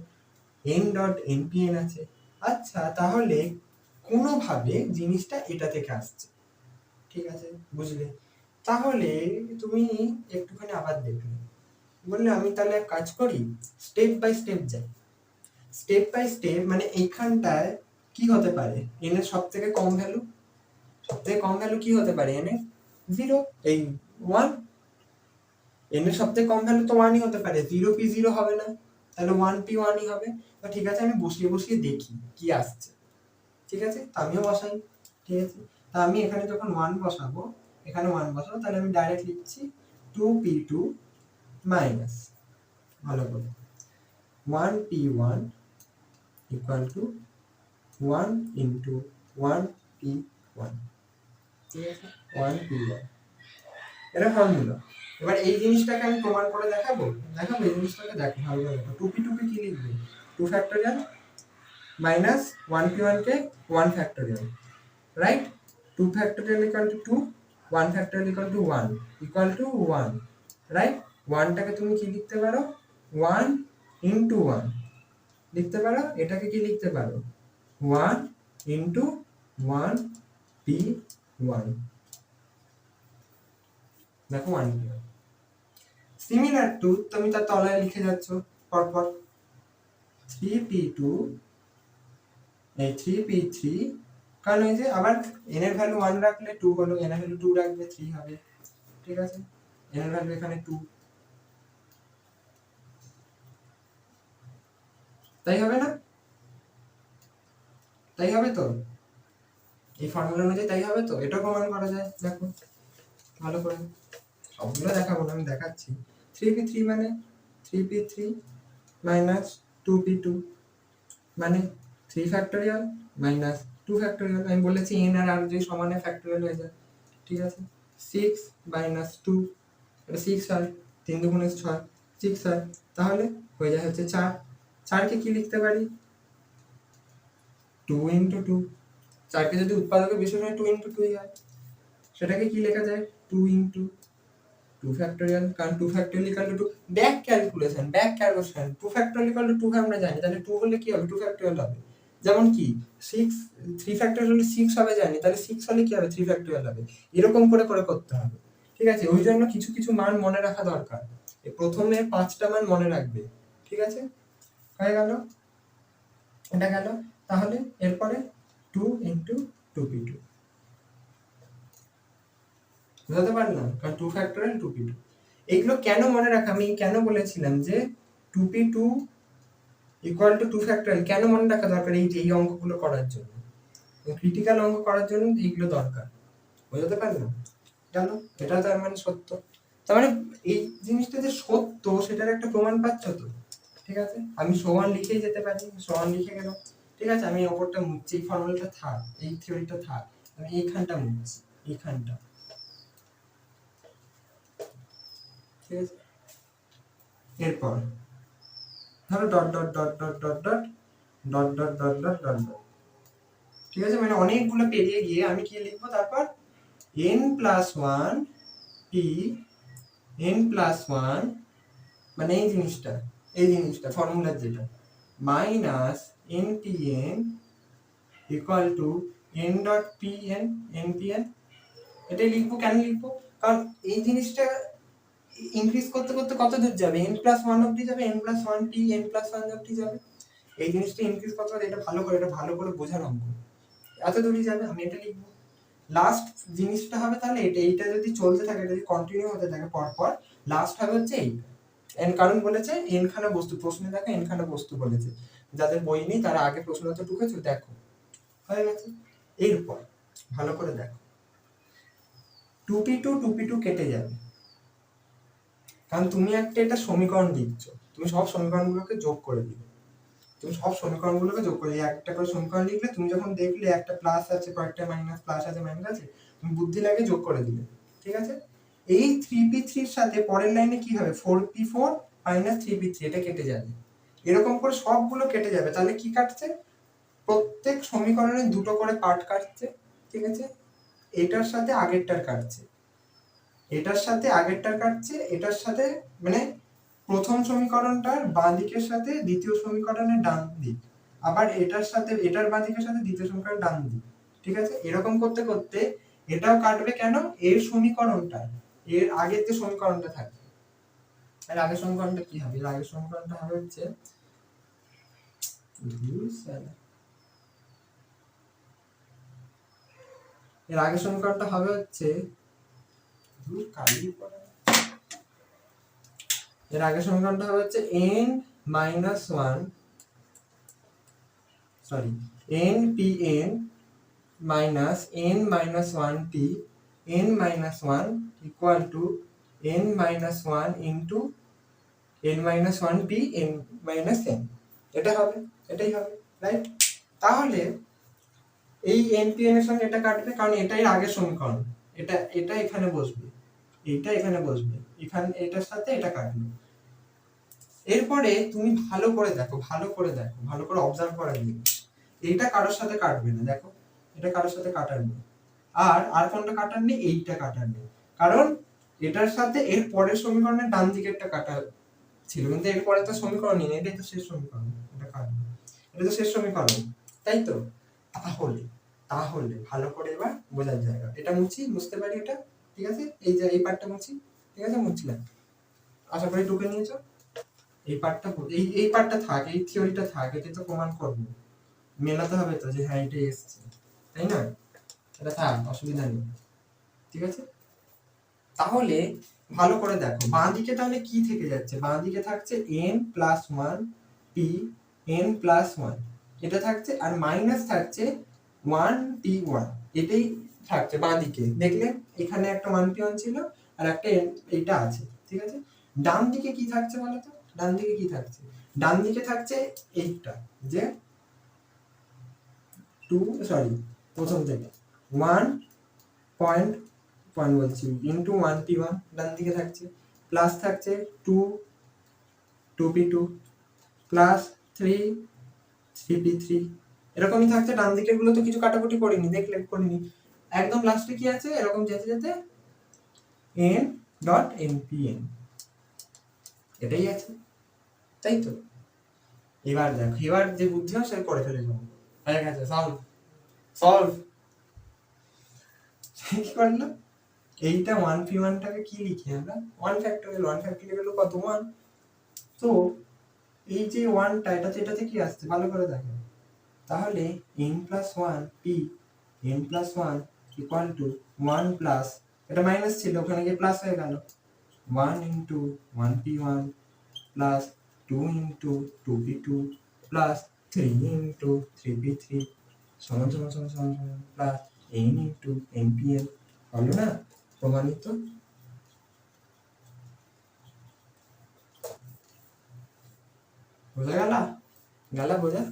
n.npn আছে, আচ্ছা তাহলে কোনোভাবে জিনিসটা এটা থেকে আসছে, ঠিক আছে? বুঝলে? তাহলে তুমি একটুখানি আবার দেখলে, বললে আমি তাহলে এক কাজ করি, স্টেপ বাই স্টেপ যাই, স্টেপ বাই স্টেপ, মানে এইখানটায় কি হতে পারে, n এর সব থেকে কম ভ্যালু, কি হতে পারে, n এর 0, এই 1, n এর সবথেকে কম ভ্যালু তো 1ই হতে পারে, 0p0 হবে না, তাহলে 1p1ই হবে। তো ঠিক আছে, আমি বসিয়ে দেখি কি আসছে, ঠিক আছে? তো আমিও বসাই, ঠিক আছে? তা আমি এখানে যখন 1 বসাবো, এখানে 1 বসাবো, তাহলে আমি ডাইরেক্ট লিখছি 2p2 মাইনাস, ভালো করে 1p1 equal to 1 into 1p1, ঠিক আছে? 1p1, এটা ফর্মুলা। এবার এই জিনিসটাকে আমি প্রমাণ করে দেখাবো, এই জিনিসটাকে দেখো ভালো করে দেখো। 2p2 কে কি লিখবে, 2 factorial minus 1p1 K 1 factorial, right? 2 factorial equal two 2, 1 factorial equal two 1, equal to 1, right? 1 টাকে তুমি কি লিখতে পারো, 1 ইনটু 1 লিখতে পারো, এটাকে কি লিখতে পারো, 1 ইনটু 1p1, দেখো 1p1। সিমিলার টু, তুমি তার তলায় লিখে যাচ্ছ পরপর 3p2 এই 3p3, কারণ এই যে আবার n এর ভ্যালু 1 রাখলে 2 হলো, n এর ভ্যালু 2 রাখলে 3 হবে, ঠিক আছে? n এর ভ্যালু এখানে 2, তাই হবে না? তাই হবে তো, এই ফর্মুলা অনুযায়ী তাই হবে তো, এটা প্রমাণ করা যায়, দেখো ভালো করে, সবগুলো দেখাবো না, আমি দেখাচ্ছি। 3p3 মানে 3p3 মাইনাস 2p2 মানে 3 ফ্যাক্টোরিয়াল মাইনাস 2 ফ্যাক্টোরিয়াল, আমি বলেছি n আর r যদি সমানে ফ্যাক্টোরিয়াল হয়ে যায়, ঠিক আছে? 6 মাইনাস 2, এটা 6 হয়, 3 দুগুণে 6, 6 হয়, তাহলে হয়ে যায় হচ্ছে 4, 4 কে কি লিখতে পারি, 2 ইনটু 2, 4 কে যদি উৎপাদকের বিশেষ হয় 2 × 2 হয়, সেটাকে কি লেখা যায় 2 × 2 ফ্যাক্টোরিয়াল, কারণ 2 factorial equal two 2 back calculation 2 factorial equal two 2 আমরা জানি, তাহলে 2 হলে কি হবে 2 ফ্যাক্টোরিয়াল হবে। যেমন কি 6 3 ফ্যাক্টোরিয়াল হলে 6 হবে জানি, তাহলে 6 হলে কি হবে 3 ফ্যাক্টোরিয়াল হবে। এরকম করে করে করতে হবে, ঠিক আছে। ওই জন্য কিছু কিছু মান মনে রাখা দরকার। প্রথমে 5টা মান মনে রাখবে, ঠিক আছে। হয়ে গেল, এটা গেল। তাহলে এরপরে 2 × 2p2 বুঝতে পারলাম, কারণ 2 ফ্যাক্টোরিয়াল 2p2। এগুলো কেন মনে রাখা, আমি কেন বলেছিলাম যে 2p2 ইকুয়াল টু 2 ফ্যাক্টোরিয়াল কেন মনে রাখা দরকার, এই অঙ্কগুলো করার জন্য, ক্রিটিক্যাল অঙ্ক করার জন্য এইগুলো দরকার। বুঝতে পারলাম, জানো এটা তার মানে সত্য, তার মানে এই জিনিসটা যে সত্য সেটার একটা প্রমাণ পাচ্ছ তো, ঠিক আছে। আমি সমান লিখেই যেতে পারি, সমান লিখে গেলাম, ঠিক আছে। আমি ওপরটা মুছছি, এই ফর্মুলাটা থাক, এই থিওরিটা থাক, আমি এইখানটা মুছছি, এইখানটা, ঠিক আছে। এরপর ধরো dot dot dot dot dot dot dot dot dot dot dot dot, ঠিক আছে। মানে অনেকগুলো পেরিয়ে গিয়ে আমি কি লিখবো তারপর n+1 p n+1, মানে এই জিনিসটা ফর্মুলার যেটা minus npn equal to n.pn npn। এটাই লিখবো। কেন লিখবো, কারণ এই জিনিসটা ইনক্রিজ করতে করতে কত দূর যাবে, n+1 অবধি যাবে, n+1 p n+1 অবধি যাবে। এই জিনিসটা ইনক্রিজ করতে করতে এটা ভালো করে বোঝার অঙ্ক, এত দূরই যাবে, আমি এটা লিখবো। লাস্ট জিনিসটা হবে তাহলে এইটা যদি চলতে থাকে, যদি কন্টিনিউ হতে থাকে পরপর, লাস্ট হবে হচ্ছে এইটা এন, কারণ বলেছে এন খানা বস্তু, প্রশ্নে দেখো এন খানা বস্তু বলেছে, যাদের বই নেই তারা আগে প্রশ্নটা ঢুকেছে দেখো, হয়ে গেছে। এরপর ভালো করে দেখো 2p2 কেটে যাবে, কারণ তুমি একটা এটা সমীকরণ দিচ্ছ, তুমি সব সমীকরণগুলোকে যোগ করে দিবে, একটা করে সমীকরণ লিখলে, তুমি যখন দেখলে একটা প্লাস আছে কয়েকটা মাইনাস, প্লাস আছে মাইনাস আছে, তুমি বুদ্ধি লাগে যোগ করে দিলে, ঠিক আছে। এই 3p3 এর সাথে পরের লাইনে কি হবে 4p4 3p3, এটা কেটে যাবে। এরকম করে সবগুলো কেটে যাবে, তাহলে কি কাটছে, প্রত্যেক সমীকরণে দুটো করে পার্ট কাটছে, ঠিক আছে। এটার সাথে আগেরটার কাটছে, এটার সাথে আগেরটার কাটছে, এটার সাথে মানে প্রথম সমীকরণটার বাঁ দিকের সাথে দ্বিতীয় সমীকরণের ডান দিক, আবার এটার সাথে এটার বাঁ দিকের সাথে দ্বিতীয় সমীকরণের ডান দিক, ঠিক আছে। এরকম করতে করতে এটাও কাটবে, কেন এর সমীকরণটা, এর আগের যে সমীকরণটা থাকবে, এর আগের সমীকরণটা কি হবে, এর আগের সমীকরণটা হবে হচ্ছে এর আগের সমীকরণটা হবে হচ্ছে এর আগের সমীকরণটা হবে হচ্ছে npn minus n-1p n-1 equal to n-1 into n-1p n-n, এটা হবে, এটাই হবে, রাইট। তাহলে এই npn এর সঙ্গে এটা কাটবে, কারণ এটাই আগের সমীকরণ, এটা এখানে বসবে, এটা এখানে বসবে, এখানে এটার সাথে এটা কাটবে। এরপরে তুমি ভালো করে দেখো, ভালো করে অবজার্ভ করে দিও, এইটা কারোর সাথে কাটবে না, দেখো এটা কারোর সাথে কাটার নেই, আর কোনটা কাটার নেই, এইটা কাটার নেই, কারণ এটার সাথে এর পরের সমীকরণের ডান দিকেরটা কাটা ছিল, কিন্তু এর পরে তো সমীকরণই নেই, এটাই তো শেষ সমীকরণ, এটা কাটবে, এটা তো শেষ সমীকরণ, তাই তো। তাহলে ভালো করে এবার বোঝার জায়গা, এটা বুঝতে পারি এটা, ঠিক আছে। এই যে এই পার্টটা মুছি, ঠিক আছে, মুছলাম, আশা করি ঢুকে নিয়েছো। এই পার্টটা থাক, এই থিওরিটা থাক, এটা তো প্রমাণ করবো, মেলাতে হবে তো যে হ্যাঁ এটাই এসছে, তাই না, এটা থাক, অসুবিধা নেই, ঠিক আছে। তাহলে ভালো করে দেখো বাঁ দিকে তাহলে কি থেকে যাচ্ছে, বাঁ দিকে থাকছে n+1 p n+1, এটা থাকছে, আর মাইনাস থাকছে 1p1, এটাই থাকছে বাঁ দিকে। দেখলে এখানে একটা 1p1 ছিল আর একটা এইটা আছে, ঠিক আছে। ডান দিকে কি থাকছে বলো তো, ডান দিকে থাকছে এইটা, যে প্রথম থেকে 1 বলছি ইনটু 1p1, ডান দিকে থাকছে, প্লাস থাকছে 2p2 প্লাস 3p3 এরকমই থাকছে, ডান দিকের গুলো তো কিছু কাটাকুটি করিনি, দেখলে করিনি। একদম লাস্টে কি আছে, এরকম যেতে যেতে এন ডট এনপিএন, এটাই আছে, তাই তো। এবার দেখো, এবার যে বুদ্ধি হয় সে করে ফেলে যাবো, হয়ে গেছে, সলভ সলভ। কি করলো, এইটা 1p1টাকে কি লিখি আমরা, 1 ফ্যাক্টোরিয়াল, 1 ফ্যাক্টোরিয়াল কত 1, তো এই যে 1টা এটাতে কি আসছে ভালো করে দেখো, তাহলে n+1 p n+1 equal to 1 plus, এটা মাইনাস ছিল ওখানে গিয়ে প্লাস হয়ে গেল, 1 into 1p1 plus 2 into 2p2 plus 3 into 3p3 সমান সমান সমান সমান সমান প্লাস n ইন্টু npn, হলো না, প্রমাণিত। বোঝা গেল বোঝা।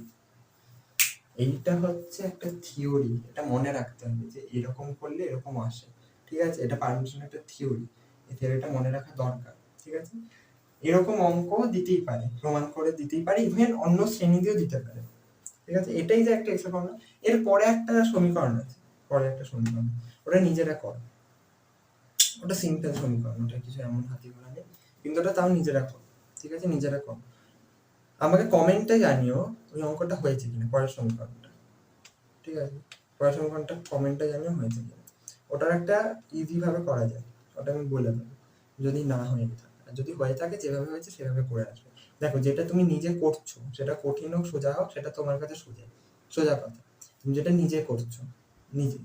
এইটা হচ্ছে একটা থিওরি, এটা মনে রাখতে হবে যে এরকম করলে এরকম আসে, ঠিক আছে, এটা পারমিশন একটা থিওরি, এই থিওরিটা মনে রাখা দরকার, ঠিক আছে। এরকম অঙ্ক দিতেই পারে, প্রমাণ করে দিতেই পারে, ইভেন অন্য শ্রেণী দিয়েও দিতে পারে, ঠিক আছে। এটাই যে একটা এক্সট্রা ফর্মুলা। এর পরে একটা সমীকরণ আছে, পরে একটা সমীকরণ, ওটা নিজেরা করো, ওটা সিম্পল সমীকরণ, ওটা কিছু এমন হাতি ঘোড়া নেই, কিন্তু ওটা তাও নিজেরা করো, ঠিক আছে, নিজেরা করো। আমাকে কমেন্টে জানিও ওই অঙ্কটা হয়েছে কিনা, পরের সমীকরণটা, ঠিক আছে, পরের সমীকরণটা কমেন্টে জানিও হয়েছে কিনা। ওটার একটা ইজি ভাবে করা যায়, ওটা আমি বলে দেবো, যদি না হয়ে থাকে, আর যদি হয়ে থাকে যেভাবে হয়েছে সেভাবে করে আসবে। দেখো, যেটা তুমি নিজে করছো সেটা কঠিন হোক সোজা হোক, সেটা তোমার কাছে সোজা কথা, তুমি যেটা নিজে করছো নিজে,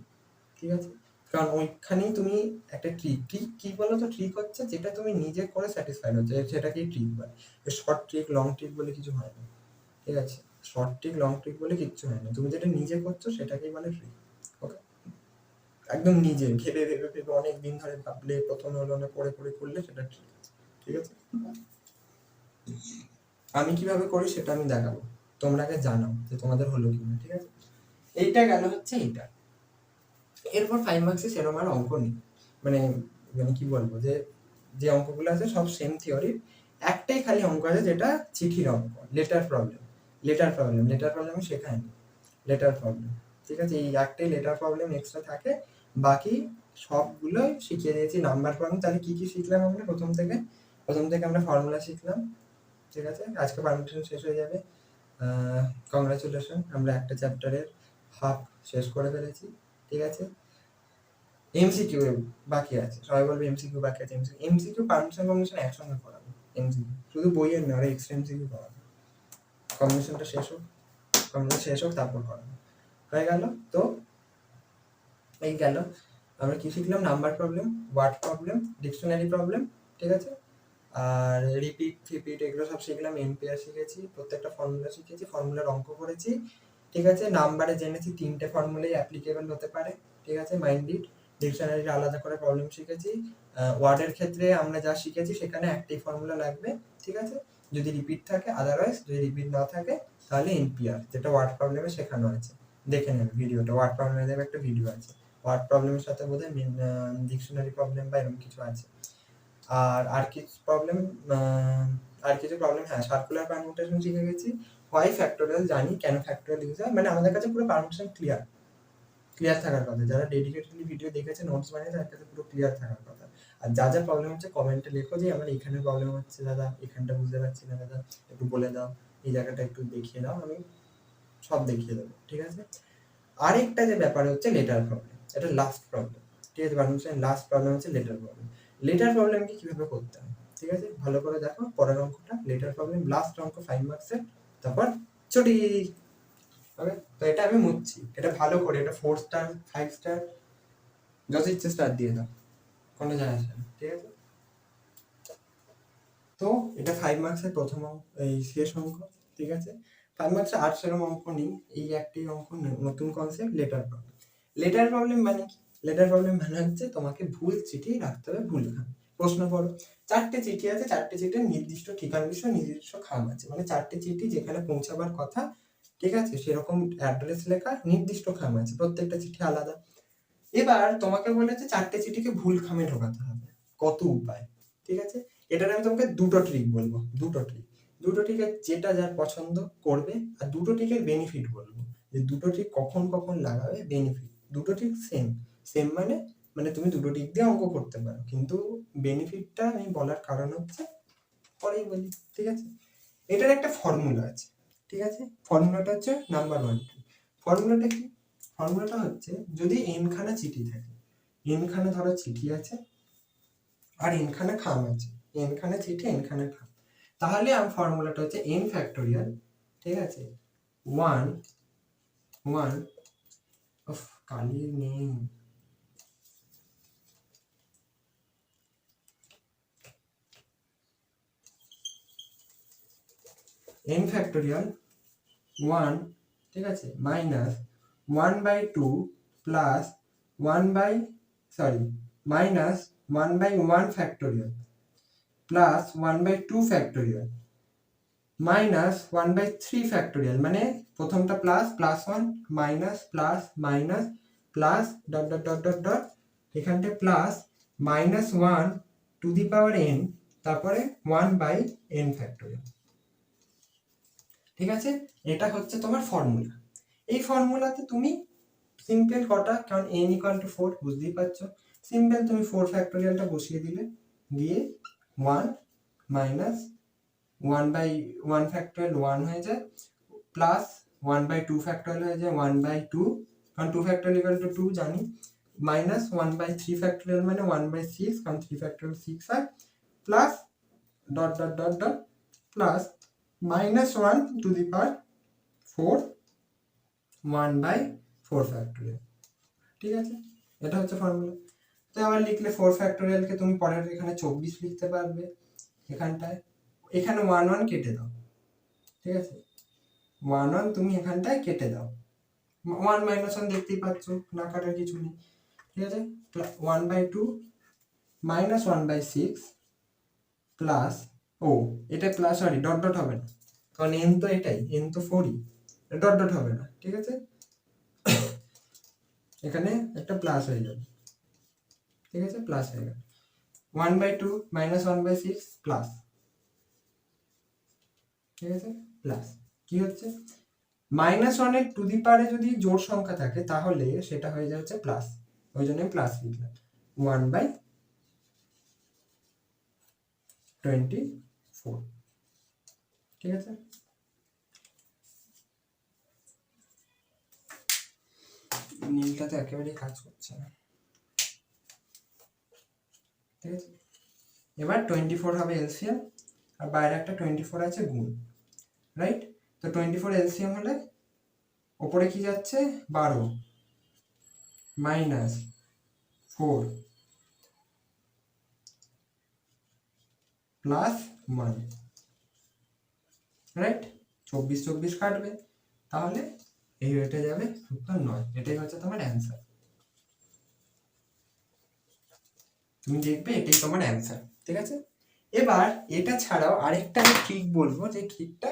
ঠিক আছে, কারণ ওইখানেই তুমি একটা ট্রিক কি বলো তো, ট্রিক হচ্ছে যেটা তুমি নিজে করে স্যাটিসফাইড হচ্ছে, সেটাকেই ট্রিক বলে। শর্ট ট্রিক লং ট্রিক বলে কিছু হয় না, ঠিক আছে, শর্ট ট্রিক লং ট্রিক বলে কিচ্ছু হয় না, তুমি যেটা নিজে করছো সেটাকেই বলে ট্রিক, ওকে। একদম নিজে ভেবে ভেবে ভেবে অনেক দিন ধরে ভাবলে, প্রথমে হলো না, পড়ে পড়ে করলে সেটা ট্রিক, ঠিক আছে। আমি কিভাবে করি সেটা আমি দেখাবো, তোমরা আগে জানাও যে তোমাদের হলো কিনা, ঠিক আছে। এইটা গেল হচ্ছে এইটা। এরপর 5 মার্কসে সেরকম আর অঙ্ক নেই, মানে মানে কি বলবো, যে অঙ্কগুলো আছে সব সেম থিওরি, একটাই খালি অঙ্ক আছে যেটা চিঠির অঙ্ক, লেটার প্রবলেম শেখায়নি, লেটার প্রবলেম, ঠিক আছে, এই একটাই লেটার প্রবলেম এক্সট্রা থাকে, বাকি সবগুলোই শিখিয়ে দিয়েছি নাম্বার প্রবলেম। তাহলে কি কি শিখলাম আমরা, প্রথম থেকে আমরা ফর্মুলা শিখলাম, ঠিক আছে, আজকে পারমিশন শেষ হয়ে যাবে, কংগ্রাচুলেশন, আমরা একটা চ্যাপ্টারের হাফ শেষ করে ফেলেছি, ঠিক আছে। এমসিকিউ বাকি আছে, সবাই বলবে এমসিকিউ বাকি আছে, এমসিকিউ পারমিশন কমিশন একসঙ্গে করাবো, এমসিকিউ শুধু বইয়ের না, আর এক্সট্রা এমসিকিউ করাবো, কমিশনটা শেষ হোক তারপর করাবো, হয়ে গেল। তো এই গেল, আমরা কি শিখলাম, number problem, word problem, dictionary problem, ঠিক আছে, আর রিপিট এগুলো সব শিখলাম, এমপিআর শিখেছি, প্রত্যেকটা ফর্মুলা শিখেছি, ফর্মুলার অঙ্ক করেছি, ঠিক আছে। নাম্বারে জেনেছি 3টে ফর্মুলাই অ্যাপ্লিকেবল হতে পারে, ঠিক আছে, মাইন্ডেড। ডিকশনারির আলাদা করে প্রবলেম শিখেছি, ওয়ার্ডের ক্ষেত্রে আমরা যা শিখেছি সেখানে একটাই ফর্মুলা লাগবে, ঠিক আছে, যদি রিপিট থাকে, আদারওয়াইজ যদি রিপিট না থাকে তাহলে এনপিআর, যেটা ওয়ার্ড প্রবলেমে শেখানো আছে, দেখে নেবে ভিডিওটা, ওয়ার্ড প্রবলেমে দেবে একটা ভিডিও আছে, ওয়ার্ড প্রবলেমের সাথে বোধহয় ডিকশনারি প্রবলেম বা এরকম কিছু আছে। আর কিছু প্রবলেম, হ্যাঁ, সার্কুলার পারমুটেশন শিখে গেছি, হোয়াই ফ্যাক্টোরিয়াল জানি, কেন ফ্যাক্টোরিয়াল ইউজ হয়, মানে আমাদের কাছে পুরো পারমিশন ক্লিয়ার থাকার কথা, যারা ডেডিকেটেডলি ভিডিও দেখেছে, নোটস বানিয়েছে, তার কাছে পুরো ক্লিয়ার থাকার কথা। আর যা যা প্রবলেম হচ্ছে কমেন্টে লেখো যে আমার এখানে প্রবলেম হচ্ছে দাদা, এখানটা বুঝতে পারছি না দাদা, একটু বলে দাও, এই জায়গাটা একটু দেখিয়ে দাও, আমি সব দেখিয়ে দেবো, ঠিক আছে। আরেকটা যে ব্যাপার হচ্ছে লেটার প্রবলেম, এটা লাস্ট প্রবলেম, ঠিক আছে, পারমিশন লাস্ট প্রবলেম হচ্ছে লেটার প্রবলেম। লেটার প্রবলেমকে কিভাবে করতে হয়, ঠিক আছে, ভালো করে দেখো পরের অঙ্কটা, লেটার প্রবলেম লাস্ট অঙ্ক 5 মার্কসের, তারপর ছুটি, ওকে। তো এটা আমি মুছছি, এটা ভালো করে, এটা 4 স্টার 5 স্টার যত ইচ্ছে স্টার দিয়ে দাও, কোনো যায় আসে না, ঠিক আছে। তো এটা 5 মার্কসের প্রথম এই শেষ অঙ্ক, ঠিক আছে। 5 মার্কসে আর সেরকম অঙ্ক নেই, এই একটি অঙ্ক, নতুন concept, letter problem. Letter problem মানে কি, লেটার প্রবলেম মানে হচ্ছে তোমাকে ভুল চিঠি রাখতে হবে, ভুল খাম। প্রশ্ন পড়ো, 4টে চিঠি আছে, 4টে চিঠির নির্দিষ্ট ঠিকানা বিষয়, নির্দিষ্ট খাম আছে, মানে 4টে চিঠি যেখানে পৌঁছাবার কথা, ঠিক আছে, সেরকম অ্যাড্রেস লেখা, নির্দিষ্ট খাম আছে, প্রত্যেকটা চিঠি আলাদা। এবার তোমাকে বলেছে 4টে চিঠিকে ভুল খামে ঢোকাতে হবে, কত উপায়, ঠিক আছে। এটার আমি তোমাকে দুটো ট্রিক বলবো, দুটো ট্রিকের যেটা যার পছন্দ করবে, আর দুটো ট্রিকের বেনিফিট বলবো, যে দুটো ট্রিক কখন কখন লাগাবে বেনিফিট, দুটো ট্রিক সেম সেম মানে মানে তুমি দুটো দিক দিয়ে অঙ্ক করতে পারো, কিন্তু বেনিফিটটা আমি বলার কারণ হচ্ছে পরেই বলি, ঠিক আছে। এটার একটা ফর্মুলা আছে, ঠিক আছে। ফর্মুলাটা হচ্ছে নাম্বার 1। ফর্মুলাটা কি? ফর্মুলাটা হচ্ছে যদি n খানা চিঠি থাকে, n খানা ধরো চিঠি আছে আর n খানা খাম আছে, n খানা চিঠি n খানা খাম, তাহলে ফর্মুলাটা হচ্ছে n ফ্যাক্টোরিয়াল, ঠিক আছে, 1 1 অফ কালির নেই, n ফ্যাক্টোরিয়াল 1, ঠিক আছে, minus 1/2 plus 1/1 factorial plus 1/2 factorial minus 1/3 factorial, মানে প্রথমটা plus plus 1 minus plus minus plus dot dot dot dot dot এখানটা plus minus 1 to the power n, তারপরে 1/n ফ্যাক্টোরিয়াল, ঠিক আছে। এটা হচ্ছে তোমার ফর্মুলা। এই ফর্মুলাতে তুমি সিম্পল কটা, কারণ n ইকুয়াল টু 4 বুঝতেই পারছো, সিম্পল তুমি 4 ফ্যাক্টোরিয়ালটা বসিয়ে দিলে, দিয়ে 1 মাইনাস 1/1 ফ্যাক্টোরিয়াল 1 হয়ে যায়, প্লাস 1/2 ফ্যাক্টোরিয়াল হয়ে যায় 1/2, কারণ 2 ফ্যাক্টোরিয়াল ইকুয়াল টু 2 জানি, মাইনাস 1/3 ফ্যাক্টোরিয়াল মানে 1/6, কারণ 3 ফ্যাক্টোরিয়াল 6 হয়, plus dot dot dot dot plus minus 1 to the power 4 1/4 factorial, ঠিক আছে। এটা হচ্ছে ফর্মুলা। তো আবার লিখলে 4 ফ্যাক্টোরিয়ালকে তুমি পরের এখানে 24 লিখতে পারবে, এখানটায় এখানে 1 1 কেটে দাও, ঠিক আছে, 1 1 তুমি এখানটায় কেটে দাও, 1 মাইনাস 1 দেখতেই পাচ্ছ, না কাটার কিছু নেই, ঠিক আছে। 1/2 মাইনাস 1/6 প্লাস, ও এটা প্লাস, সরি ডট ডট হবে না, কারণ n তো এটাই, n তো 4ই, ডট ডট হবে না, ঠিক আছে, এখানে একটা প্লাস হয়ে যাবে, ঠিক আছে, প্লাস হয়ে গেল 1/2 মাইনাস 1/6 প্লাস, ঠিক আছে, প্লাস কি হচ্ছে মাইনাস 1 এর টু দি পাওয়ারে যদি জোড় সংখ্যা থাকে তাহলে সেটা হয়ে যাচ্ছে প্লাস, ওই জন্য প্লাস লিখলাম 1/24, ঠিক আছে। নীলটা তো একেবারেই কাজ করছে না, ঠিক আছে। এবার 24 হবে এলসিএম, আর বাইরে একটা 24 আছে গুণ, রাইট। তো 24 এলসিএম হলে ওপরে কি যাচ্ছে 12 মাইনাস 4 প্লাস 1, রাইট, 24 24 কাটবে, তাহলে এই রেটে যাবে উত্তর 9, এটাই হচ্ছে তোমার অ্যান্সার। তুমি দেখবে এটাই তোমার অ্যান্সার, ঠিক আছে। এবার এটা ছাড়াও আরেকটা আমি ট্রিক বলবো, যে ট্রিকটা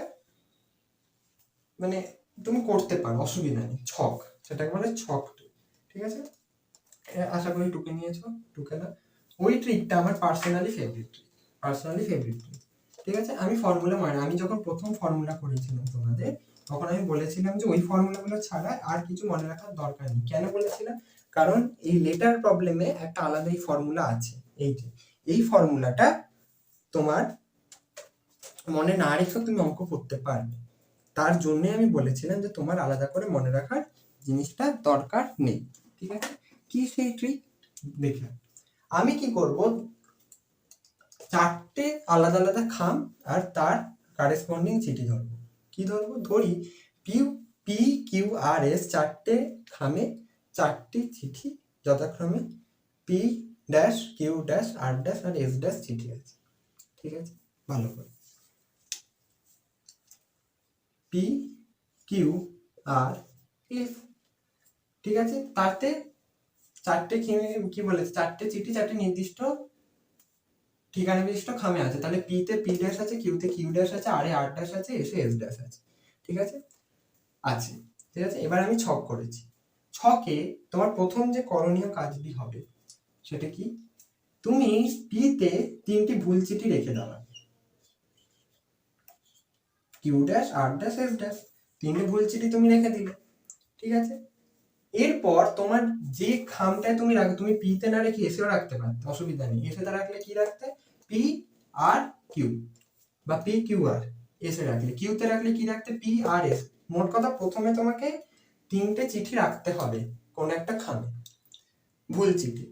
মানে তুমি করতে পারো, অসুবিধা নেই, ছক, সেটাকে বলে ছক, ঠিক আছে। আশা করি টুকে নিয়েছো, টুকে না, ওই ট্রিকটা আমার পার্সোনালি ফেভারিট ট্রিক, ঠিক আছে। আমি ফর্মুলা আমি যখন প্রথম ফর্মুলা করেছিলাম তোমাদের, তখন আমি বলেছিলাম যে ওই ফর্মুলাগুলো ছাড়া আর কিছু মনে রাখার দরকার নেই। কেন বলেছিলাম? কারণ এই লেটার প্রবলেমে একটা আলাদাই ফর্মুলা আছে, এই ফর্মুলাটা তোমার মনে না রেখেও তুমি অঙ্ক করতে পারবে, তার জন্য আমি বলেছিলাম যে তোমার আলাদা করে মনে রাখার জিনিসটা দরকার নেই, ঠিক আছে। কি সেই ট্রিক দেখলাম, আমি কি করব, 4টে আলাদা আলাদা খাম আর তার কারেসপন্ডিং চিঠি ধরবো। কি ধরবো? ধরি পি কিউ আর এস 4টে খামে 4টি চিঠি, যথাক্রমে পি ড্যাশ কিউ ড্যাশ আর ড্যাশ আর এস ড্যাশ চিঠি আছে, ঠিক আছে। ভালো করে পি কিউ আর এস, ঠিক আছে। তাতে 4টে কি বলেছে, 4টে চিঠি 4টে নির্দিষ্ট ঠিকানা বিশিষ্ট খামে আছে, তাহলে পি তে পি ড্যাশ আছে, কিউ তে কিউ ড্যাশ আছে, আর এ আর ড্যাশ আছে, এসে এস ড্যাশ আছে, ঠিক আছে, আছে, ঠিক আছে। এবার আমি ছক করেছি, ছকে তোমার প্রথম যে করণীয় কাজটি হবে সেটা কি, তুমি পি তে 3টি ভুল চিঠি রেখে দাও, কিউ ড্যাশ আর ড্যাশ এস ড্যাশ 3টে ভুল চিঠি তুমি রেখে দিলে, ঠিক আছে। এরপর তোমার যে খামটায় তুমি রাখবে, তুমি পি তে না রেখে এসেও রাখতে পারতে, অসুবিধা নেই। এসে তে রাখলে কি রাখতে, পি আর কিউ বা পি কিউ আর। এসে রাখলে, কিউতে রাখলে কি রাখতে, পি আর এস। মোট কথা প্রথমে তোমাকে 3টে চিঠি রাখতে হবে কোন একটা খামে, ভুল চিঠি।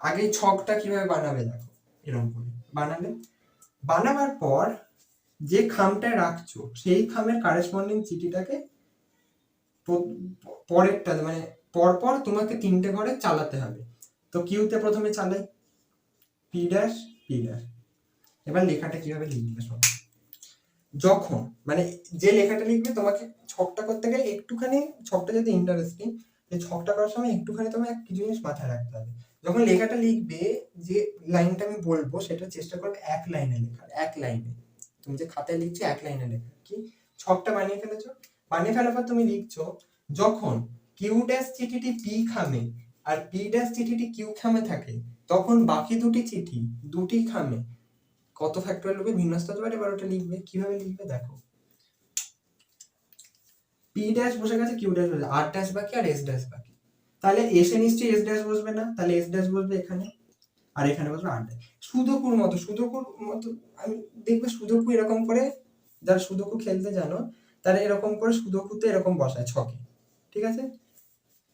আগে ছকটা কিভাবে বানাবে দেখো, এরকম করে বানালে, বানাবার পর যে খামটায় রাখছো সেই খামের কারেসপন্ডিং চিঠিটাকে পরেরটা মানে পরপর তোমাকে 3টে ঘরে চালাতে হবে। তো কিউতে প্রথমে চালাই পি ড্যাশ পি ড্যাশ। এবার লেখাটা কিভাবে লিখবে শোনো। যখন মানে যে লেখাটা লিখবে তোমাকে ছকটা করতে গেলে একটুখানি, ছকটা যদি ইন্টারেস্টিং, এই ছকটা করার সময় একটুখানি তোমার কিছু জিনিস মাথায় রাখতে হবে। যখন লেখাটা লিখবে, যে লাইনটা আমি বলবো সেটা চেষ্টা করবে এক লাইনে লেখার, এক লাইনে। তুমি যে খাতায় লিখছো এক লাইনে লেখা, কি ছকটা বানিয়ে ফেলেছো, বানিয়ে ফেলার পর তুমি লিখছো, যখন কিউ ড্যাশ চিঠিটি পি খামে আর পি ড্যাশ চিঠিটি কিউ খামে থাকে, তখন বাকি দুটি চিঠি দুটি খামে কত ফ্যাক্টরিয়াল রূপে বিন্যস্ত হতে পারে, এবার ওটা লিখবে। কিভাবে লিখবে দেখো, পি ড্যাশ বসে গেছে, কিউ ড্যাশ বসে, আর ড্যাশ বাকি আর এস ড্যাশ বাকি। তাহলে এসে নিশ্চয়ই এস ড্যাশ বসবে না, তাহলে এস ড্যাশ বসবে এখানে, আর এখানে বসবে আর ড্যাশ। সুদোকুর মতো, সুদোকুর মতো আমি দেখবে সুদোকু এরকম করে, যারা সুদোকু খেলতে জানো তারা এরকম করে সুদোকুতে এরকম বসায় ছকে, ঠিক আছে।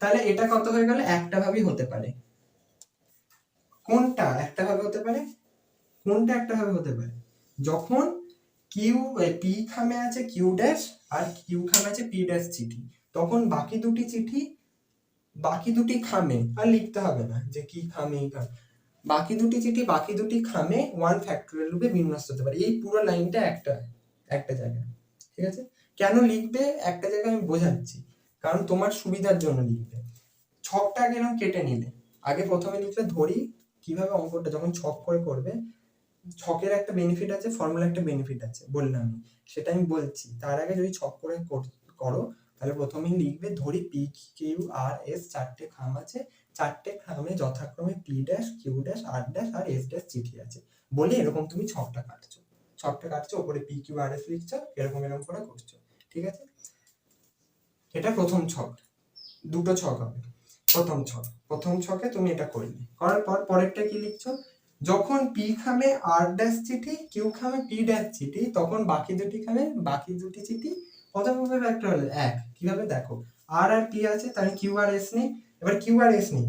তাহলে এটা কত হয়ে গেল, একটা ভাবেই হতে পারে। কোনটা একটা ভাবে হতে পারে, কোনটা একটা ভাবে হতে পারে, যখন কিউ পি খামে আছে কিউ ড্যাশ আর কিউ খামে আছে পি ড্যাশ চিঠি, তখন বাকি দুটি চিঠি বাকি দুটি খামে, আর লিখতে হবে না যে কি খামে, বাকি দুটি চিঠি বাকি দুটি খামে ওয়ান ফ্যাক্টরিয়াল রূপে বিন্যস্ত হতে পারে। এই পুরো লাইনটা একটা একটা জায়গায়, ঠিক আছে। কেন লিখবে একটা জায়গায় আমি বোঝাচ্ছি, কারণ তোমার সুবিধার জন্য লিখবে। ছকটা আগে এরকম কেটে নিলে, আগে প্রথমে লিখলে ধরি কিভাবে অঙ্কটা যখন ছক করে করবে, ছকের একটা বেনিফিট আছে, ফর্মুলা একটা বেনিফিট আছে বললাম, সেটা আমি বলছি। তার আগে যদি ছক করে করো, তাহলে প্রথমেই লিখবে, ধরি পি কিউ আর এস 4টে খাম আছে, 4টে খামে যথাক্রমে পি ড্যাশ কিউ ড্যাশ আর ড্যাশ আর এস ড্যাশ চিঠি আছে, বলে এরকম তুমি ছকটা কাটছো, ছকটা কাটছো, ওপরে পি কিউ আর এস লিখছো, এরকম এরকম করে করছো, ঠিক আছে। এটা প্রথম ছক, দুটো ছক হবে। প্রথম ছকে তুমি এটা করলে, করার পর পরেরটা কি লিখছো, যখন পি খামে আর ড্যাশ চিঠি কিউ খামে পি ড্যাশ চিঠি, তখন বাকি দুটি চিঠি কত ভাবে ফ্যাক্টরিয়াল, এক। কিভাবে দেখো, আর আর পি আছে, তাহলে কিউ আর এস নেই। এবার কিউ আর এস নেই,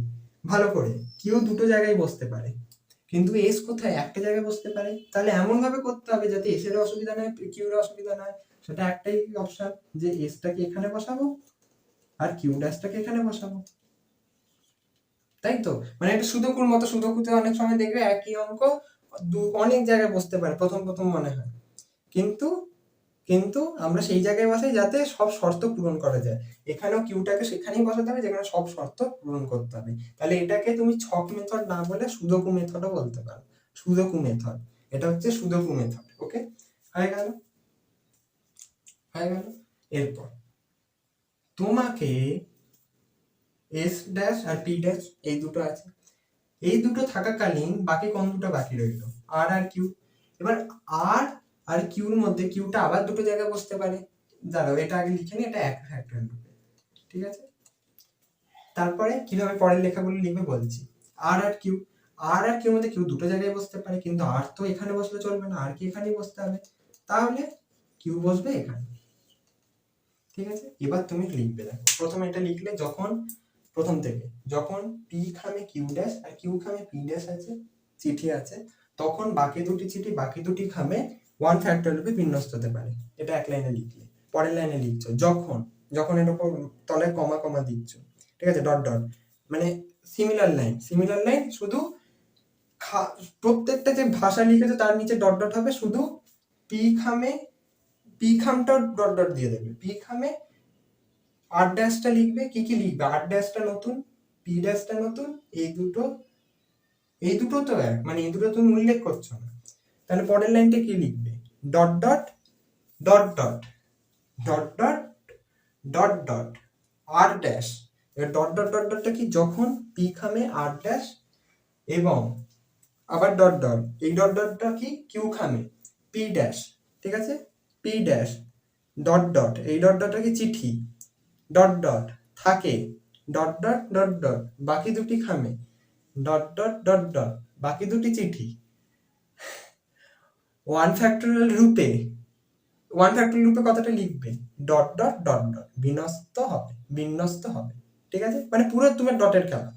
ভালো করে, কিউ দুটো জায়গায় বসতে পারে কিন্তু এস কোথায়, একটা জায়গায় বসতে পারে। তাহলে এমন ভাবে করতে হবে যাতে এস এর অসুবিধা নয়, কিউ এর অসুবিধা নয়। সেটা একটাই অপশন, যে এসটাকে এখানে বসাবো আর কিউ ড্যাশটাকে এখানে বসাবো, তাই তো। মানে এটা সুদোকুর মতো, সুদোকুতে অনেক সময় দেখবে একই অঙ্ক অনেক জায়গায় বসতে পারে, প্রথম মনে হয়, কিন্তু কিন্তু আমরা সেই জায়গায় বসাই যাতে সব শর্ত পূরণ করা যায়। এখানেও কিউটাকে সেখানেই বসাতে হবে যেখানে সব শর্ত পূরণ করতে হবে। তাহলে এটাকে তুমি ছক মেথড না বলে সুদোকু মেথডও বলতে পারো, সুদোকু মেথড। এটা হচ্ছে সুদোকু মেথড। ওকে, হয়ে গেল। এরপর তোমাকে এস ড্যাশ আর পি ড্যাশ এই দুটো আছে, এই দুটো থাকাকালীন বাকি কোন দুটো বাকি রইল, আর আর কিউ। এবার আর আর কিউর মধ্যে কিউটা আবার দুটো জায়গায় বসতে পারে, দাঁড়াও এটা আগে লিখে নি, এটা এক ফ্যাক্টরিয়াল রূপে, ঠিক আছে। তারপরে কিভাবে পরের লেখাগুলো লিখবে বলছি। আর আর কিউ, আর আর কিউর মধ্যে কিউ দুটো জায়গায় বসতে পারে, কিন্তু আর তো এখানে বসলে চলবে না, আর কি এখানেই বসতে হবে, তাহলে কিউ বসবে এখানে, ঠিক আছে। এবার তুমি লিখবে, দেখো প্রথমে এটা লিখলে, যখন প্রথম থেকে যখন পি খামে কিউ ড্যাশ আর কিউ খামে পি ড্যাশ আছে, চিঠি আছে, তখন বাকি দুটি চিঠি বাকি দুটি খামে ওয়ান ফ্যাক্টরিয়াল রূপে বিন্যস্ত হতে পারে। এটা এক লাইনে লিখলে। পরের লাইনে লিখছো, যখন যখন এর উপর তলায় কমা কমা দিচ্ছ, ঠিক আছে, ডট ডট, মানে সিমিলার লাইন, শুধু প্রত্যেকটা যে ভাষা লিখেছে তার নিচে ডট ডট হবে, শুধু পি খামটা ডট ডট দিয়ে দেবে, পি খামে আর ড্যাশটা লিখবে, কি কি লিখবে, আর ড্যাশটা নতুন, পি ড্যাশটা নতুন, এই দুটো তো এক, মানে এই দুটো তুমি উল্লেখ করছো না। তাহলে পরের লাইনটা কি লিখবে, dot dot dot dot dot dot dot dot আর ড্যাশ। এবার ডট ডট ডট ডটটা কি, যখন পি খামে আর ড্যাশ এবং আবার ডট ডট, এই ডট ডটটা কি, কিউ খামে পি ড্যাশ, ঠিক আছে, পি ড্যাশ ডট ডট, এই ডট ডটটা কি চিঠি, ডট ডট থাকে ডট ডট ডট ডট বাকি দুটি খামে ডট ডট ডট ডট বাকি দুটি চিঠি ওয়ান ফ্যাক্টোরিয়াল রূপে কথাটা লিখবে ডট ডট ডট ডট বিন্যস্ত হবে ঠিক আছে, মানে পুরো তোমার ডটের খেলা।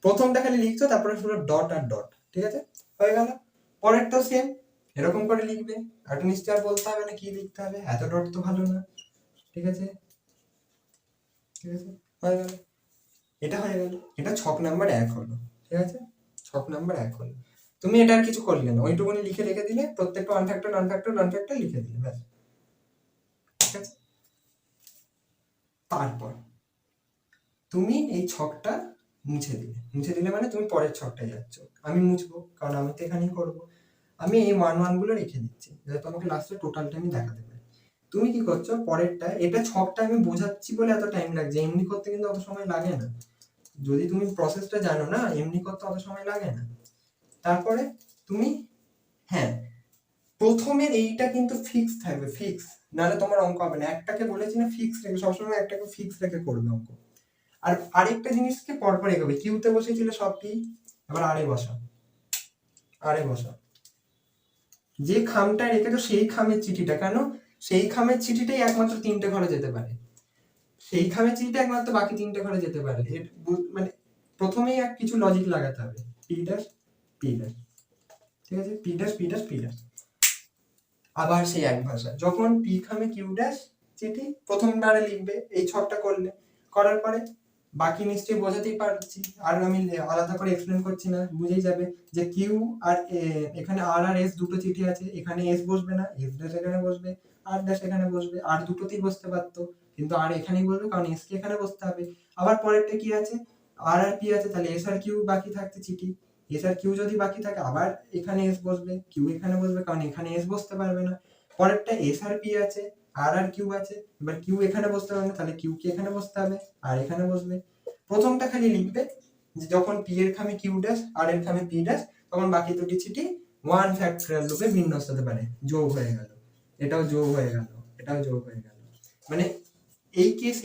প্রথমটা খালি লিখছো, তারপরে পুরো ডট আর ডট, ঠিক আছে, হয়ে গেল। পরেরটাও সেম এরকম করে লিখবে, আর নিশ্চয় আর বলতে হবে না কি লিখতে হবে, এত ডট তো ভালো না, ঠিক আছে, ঠিক আছে, হয়ে গেল, এটা হয়ে গেল। এটা ছক নাম্বার 1 হলো, ঠিক আছে, ছক নাম্বার 1 হলো। তুমি এটা আর কিছু করলে না, ওইটুকুনি লিখে রেখে দিলে, প্রত্যেকটা ওয়ান ফ্যাক্টর লিখে দিলে, ব্যাস, ঠিক আছে। তারপর তুমি এই ছকটা মুছে দিলে মানে তুমি পরের ছকটায় যাচ্ছ। আমি মুছবো, কারণ আমি তো এখানেই করবো। আমি এই 1 গুলো রেখে দিচ্ছি যাতে তোমাকে লাস্টে টোটালটা আমি দেখাতে পারি। তুমি কি করছো, পরেরটা, এটা ছকটা আমি বোঝাচ্ছি বলে এত টাইম লাগছে, এমনি করতে কিন্তু অত সময় লাগে না। যদি তুমি প্রসেসটা জানো না, এমনি করতে অত সময় লাগে না। তারপরে তুমি, হ্যাঁ, প্রথমের এইটা কিন্তু ফিক্স থাকবে, ফিক্স, নাহলে তোমার অঙ্ক হবে না। একটাকে বলেছি না ফিক্স রেখে, সবসময় একটাকে ফিক্স রেখে করবে অঙ্ক। আর আরেকটা জিনিসকে পরপর এগোবে, কিউতে বসেছিল সব পি, এবার আরে বসা, যে খামটা রেখেছো সেই খামের চিঠিটা, কেন সেই খামের চিঠিটাই একমাত্র 3টে ঘরে যেতে পারে, সেই খামের চিঠিটা একমাত্র বাকি 3টে ঘরে যেতে পারে। মানে প্রথমেই এক কিছু লজিক লাগাতে হবে, পি ড্যাশ, ঠিক আছে, পি ড্যাশ। আবার সেই এক ভাষা, যখন পি খামে কিউ ড্যাশ চিঠি প্রথমবারে লিখবে এই ছকটা করার পরে বাকি নিশ্চয়ই বোঝাতেই পারছি, আর আমি আলাদা করে এক্সপ্লেন করছি না, বুঝেই যাবে যে কিউ আর এখানে আর আর এস দুটো চিঠি আছে, এখানে এস বসবে না, এস ড্যাশ এখানে বসবে, আর ড্যাশ এখানে বসবে, আর দুটোতেই বসতে পারতো, কিন্তু আর এখানেই বসবে কারণ এস কে এখানে বসতে হবে। আবার পরেরটা কি আছে, আর আর পি আছে, তাহলে এস আর কিউ বাকি থাকছে চিঠি, এস আর কিউ যদি বাকি থাকে আবার এখানে এস বসবে, কিউ এখানে বসবে কারণ এখানে এস বসতে পারবে না। পরেরটা এস আর পি আছে, আর আর কিউ আছে, এবার কিউ এখানে বসতে পারবে না, তাহলে কিউ কে এখানে বসতে হবে, আর এখানে বসবে। প্রথমটা খালি লিখবে যে যখন পি এর খামে কিউ ড্যাশ আর এর খামে পি ড্যাশ, তখন বাকি দুটি চিঠি ওয়ান ফ্যাক্টরিয়াল রূপে বিন্যস্ত হতে পারে, যোগ হয়ে গেল, এটাও যোগ হয়ে গেল, এটাও যোগ হয়ে গেল। মানে এই কেস,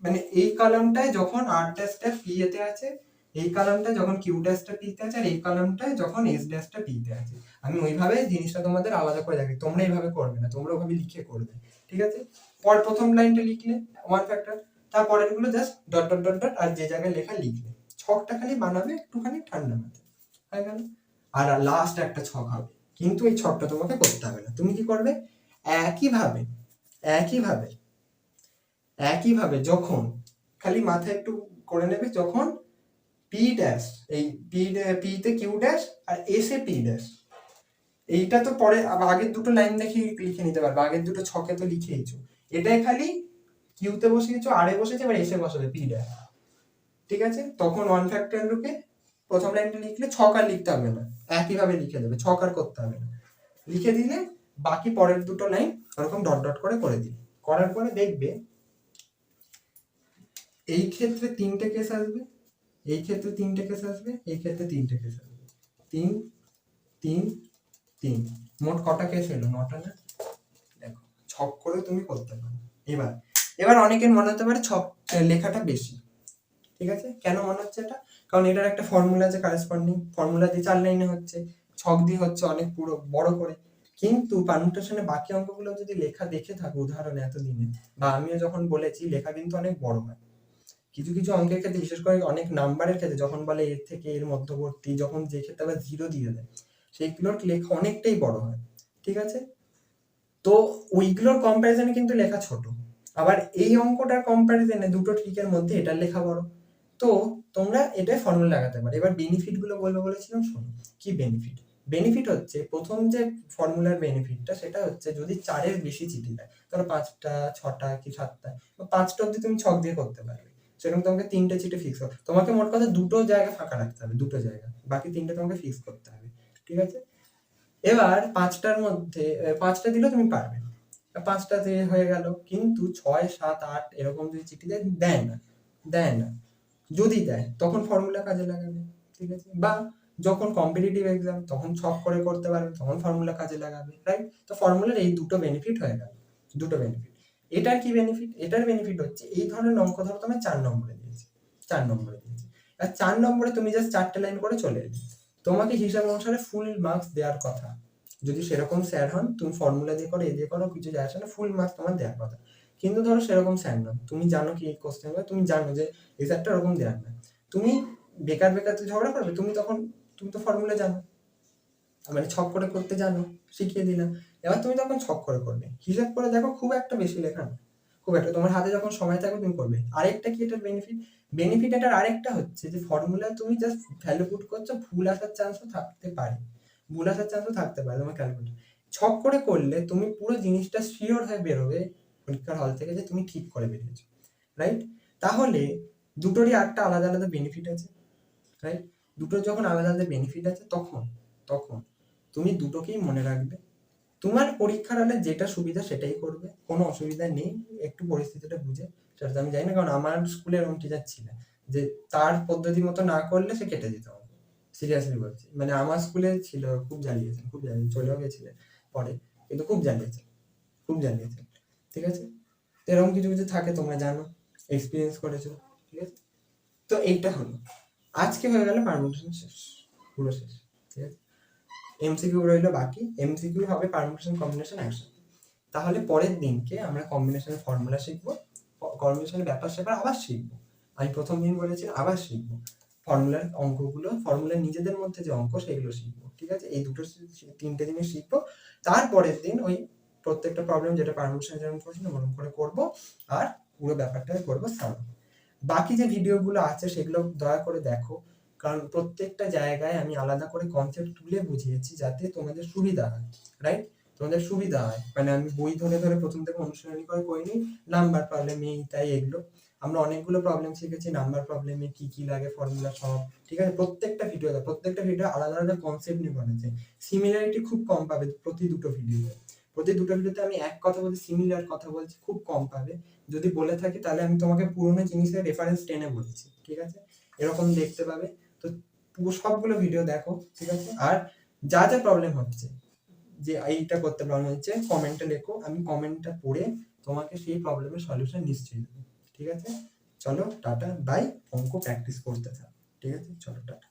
মানে এই কলামটায় যখন আর ড্যাশটা পি এতে আছে, এই কলামটা যখন কিউ ড্যাশটা পি তে আছে, আর এই কলামটায় যখন এস ড্যাশটা পি তে আছে। আমি ওইভাবে জিনিসটা তোমাদের আলাদা করে দেখি, তোমরা এইভাবে করবে না, তোমরা ওইভাবে লিখে করবে, ঠিক আছে। প্রথম লাইনটা লিখলে ওয়ান ফ্যাক্টর, তারপরের গুলো just dot dot dot dot আর যে জায়গায় লেখা লিখলে, ছকটা খালি বানাবে একটুখানি ঠান্ডা মাথায়, হয়ে গেল। আর লাস্ট একটা ছক হবে, কিন্তু এই ছকটা তোমাকে করতে হবে না, তুমি কি করবে, একইভাবে যখন, খালি মাথায় একটু করে নেবে, যখন পি ড্যাশ, এই পি তে কিউ ড্যাশ আর এস এ পি ড্যাশ, এইটা তো পরে আগের দুটো লাইন দেখে লিখে নিতে পারবে, আগের দুটো ছকে তো লিখেইছো, এটাই খালি কিউতে বসিয়েছো, আর এ বসেছে, এবার এসে বসাবে পি ড্যাশ, ঠিক আছে। তখন ওয়ান ফ্যাক্টরিয়াল রূপে প্রথম লাইনটা লিখলে ছক আর লিখতে হবে না, একইভাবে লিখে দেবে, ছক আর করতে হবে না, লিখে দিলে বাকি পরের দুটো লাইন ওরকম ডট ডট করে দিলে, করার পরে দেখবে এই ক্ষেত্রে 3টে কেস আসবে, এই ক্ষেত্রে 3টে কেস আসবে, এই ক্ষেত্রে 3টে কেস আসবে, 3 3 3, মোট কটা কেস এলো, 9টা না। দেখো ছক করে তুমি করতে পারো। এবার অনেকের মনে হতে পারে ছক লেখাটা বেশি, ঠিক আছে, কেন মনে হচ্ছে এটা, কারণ এটার একটা ফর্মুলা আছে, কারেসপন্ডিং ফর্মুলা দিয়ে 4 লাইনে হচ্ছে, ছক দিয়ে হচ্ছে অনেক পুরো বড় করে। কিন্তু পারমুটেশনে বাকি অঙ্কগুলো যদি লেখা দেখে থাকো উদাহরণে এতদিনে, বা আমিও যখন বলেছি, লেখা কিন্তু অনেক বড় হয়। কিছু কিছু অঙ্কের ক্ষেত্রে, বিশেষ করে অনেক নাম্বারের ক্ষেত্রে, যখন বলে এর থেকে এর মধ্যবর্তী, যখন যে ক্ষেত্রে আবার 0 দিয়ে দেয়, সেইগুলোর লেখা অনেকটাই বড় হয়, ঠিক আছে। তো ওইগুলোর কম্প্যারিজনে কিন্তু লেখা ছোট, আবার এই অঙ্কটার কম্প্যারিজনে দুটো ট্রিকের মধ্যে এটার লেখা বড়। তো তোমরা এটাই ফর্মুলা লাগাতে পারো। এবার বেনিফিট গুলো বলেছিলাম, শোনো কি বেনিফিট হচ্ছে, প্রথম যে ফর্মুলার বেনিফিটটা, সেটা হচ্ছে যদি 4-এর বেশি চিঠি দেয়, ধরো 5টা 6টা কি 7টা, 5টা অব্দি তুমি ছক দিয়ে করতে পারবে, সেরকম তোমাকে 3টে চিঠি ফিক্স হবে, তোমাকে মোট কথা 2টো জায়গা ফাঁকা রাখতে হবে, 2টো জায়গা, বাকি 3টে তোমাকে ফিক্স করতে হবে, ঠিক আছে। এবার 5টার মধ্যে 5টা দিলে তুমি পারবে, 5টাতে হয়ে গেল, কিন্তু 6 7 8 এরকম যদি চিঠি দেয় না, যদি দেয় তখন ফর্মুলা কাজে লাগাবে, ঠিক আছে। বা যখন কম্পিটিটিভ এক্সাম, তখন ছক করে করতে পারবে, তখন ফর্মুলা কাজে লাগাবে, রাইট। তো ফর্মুলার এই দুটো বেনিফিট হয়ে গেল, দুটো বেনিফিট। এটার কি বেনিফিট? এটার বেনিফিট হচ্ছে এই ধরনের অঙ্ক ধরো তোমায় 4 নম্বরে দিয়েছে, 4 নম্বরে দিয়েছে। আর 4 নম্বরে তুমি জাস্ট 4টে লাইন করে চলে এলে। তোমাকে হিসাব অনুসারে ফুল মার্কস দেওয়ার কথা। যদি সেরকম স্যার হন, তুমি ফর্মুলা দিয়ে করো, এ দিয়ে করো, কিছু যায় আসে না, ফুল মার্কস তোমার দেওয়ার কথা। কিন্তু ধরো সেরকম স্যার নন, তুমি জানো কি কোশ্চেন হবে, তুমি জানো যে এই স্যারটা ওরকম দেওয়ার না, তুমি বেকার বেকার তো ঝগড়া করবে, তুমি তো ফর্মুলা জানো, মানে ছক করে করতে জানো, শিখিয়ে দিলাম। এবার তুমি তখন ছক করে করবে, হিসাব করে দেখো, খুব একটা বেশি লেখা না, খুব একটা, তোমার হাতে যখন সময় থাকবে তুমি করবে। আরেকটা কি এটার বেনিফিট এটার আরেকটা হচ্ছে যে ফর্মুলা তুমি জাস্ট ভ্যালু পুট করছো, ভুল আসার চান্সও থাকতে পারে, তোমার ক্যালকুলেটর। ছক করে করলে তুমি পুরো জিনিসটা শিওর হয়ে বেরোবে পরীক্ষার হল থেকে যে তুমি ঠিক করে বেরিয়েছো, রাইট? তাহলে দুটোরই আলাদা আলাদা বেনিফিট আছে, রাইট? দুটোর যখন আলাদা আলাদা বেনিফিট আছে তখন তুমি দুটোকেই মনে রাখবে। তোমার পরীক্ষার হলে যেটা সুবিধা সেটাই করবে, কোনো অসুবিধা নেই, একটু পরিস্থিতিটা বুঝে। সেটা তো আমি জানি না, কারণ আমার স্কুলে এরকম টিচার ছিল যে তার পদ্ধতি মতো না করলে সে কেটে যেত, সিরিয়াসলি বলছি। মানে আমার স্কুলে ছিল, খুব জ্বালিয়েছেন, চলেও গেছিলেন পরে, কিন্তু খুব জ্বালিয়েছেন, ঠিক আছে? এরকম কিছু কিছু থাকে, তোমরা জানো, এক্সপিরিয়েন্স করেছো, ঠিক আছে? তো এইটা হলো, আজকে হয়ে গেল পারমুটেশন শেষ, পুরো শেষ, ঠিক আছে? এমসিকিউ রইলো বাকি, এমসিকিউ হবে পারমুটেশন কম্বিনেশন একসাথে। তাহলে পরের দিনকে আমরা কম্বিনেশনের ফর্মুলা শিখবো, কম্বিনেশনের ব্যাপার স্যাপার আবার শিখবো। আমি প্রথম দিন বলেছি আবার শিখবো ফর্মুলার অঙ্কগুলো, ফর্মুলার নিজেদের মধ্যে যে অঙ্ক সেগুলো শিখবো, ঠিক আছে? এই দুটো 3টে জিনিস শিখবো। তারপরের দিন ওই প্রত্যেকটা প্রবলেম যেটা পারমুটেশন যেমন করছিলাম ওরকম করে করবো, আর পুরো ব্যাপারটা করবো সলভ। বাকি যে ভিডিওগুলো আছে সেগুলো দয়া করে দেখো, কারণ প্রত্যেকটা জায়গায় আমি আলাদা করে কনসেপ্ট তুলে বুঝিয়েছি যাতে তোমাদের সুবিধা হয়, রাইট? তোমাদের সুবিধা হয়, মানে আমি বই ধরে ধরে প্রথম থেকে অনুশীলনী করে করিনি, নাম্বার প্রবলেম এই তাই এগুলো। আমরা অনেকগুলো প্রবলেম শিখেছি, নাম্বার প্রবলেমে কি কি লাগে, ফর্মুলা সব, ঠিক আছে? প্রত্যেকটা ভিডিও আলাদা আলাদা কনসেপ্ট নিয়ে বানাচ্ছে। সিমিলারিটি খুব কম পাবে প্রতি দুটো ভিডিওতে আমি এক কথা বলছি, সিমিলার কথা বলছি, খুব কম পাবে। যদি বলে থাকি তাহলে আমি তোমাকে পুরোনো জিনিসের রেফারেন্স টেনে বলছি, ঠিক আছে? এরকম দেখতে পাবে। তো পুরো সবগুলো ভিডিও দেখো, ঠিক আছে? আর যা যা প্রবলেম হচ্ছে, যে এইটা করতে প্রবলেম হচ্ছে, কমেন্টে লেখো, আমি কমেন্টটা পড়ে তোমাকে সেই প্রবলেমের সলিউশন নিশ্চয়ই দেবো, ঠিক আছে? চলো টাটা বাই, অঙ্ক প্র্যাকটিস করতে থাকো, ঠিক আছে? চলো টাটা।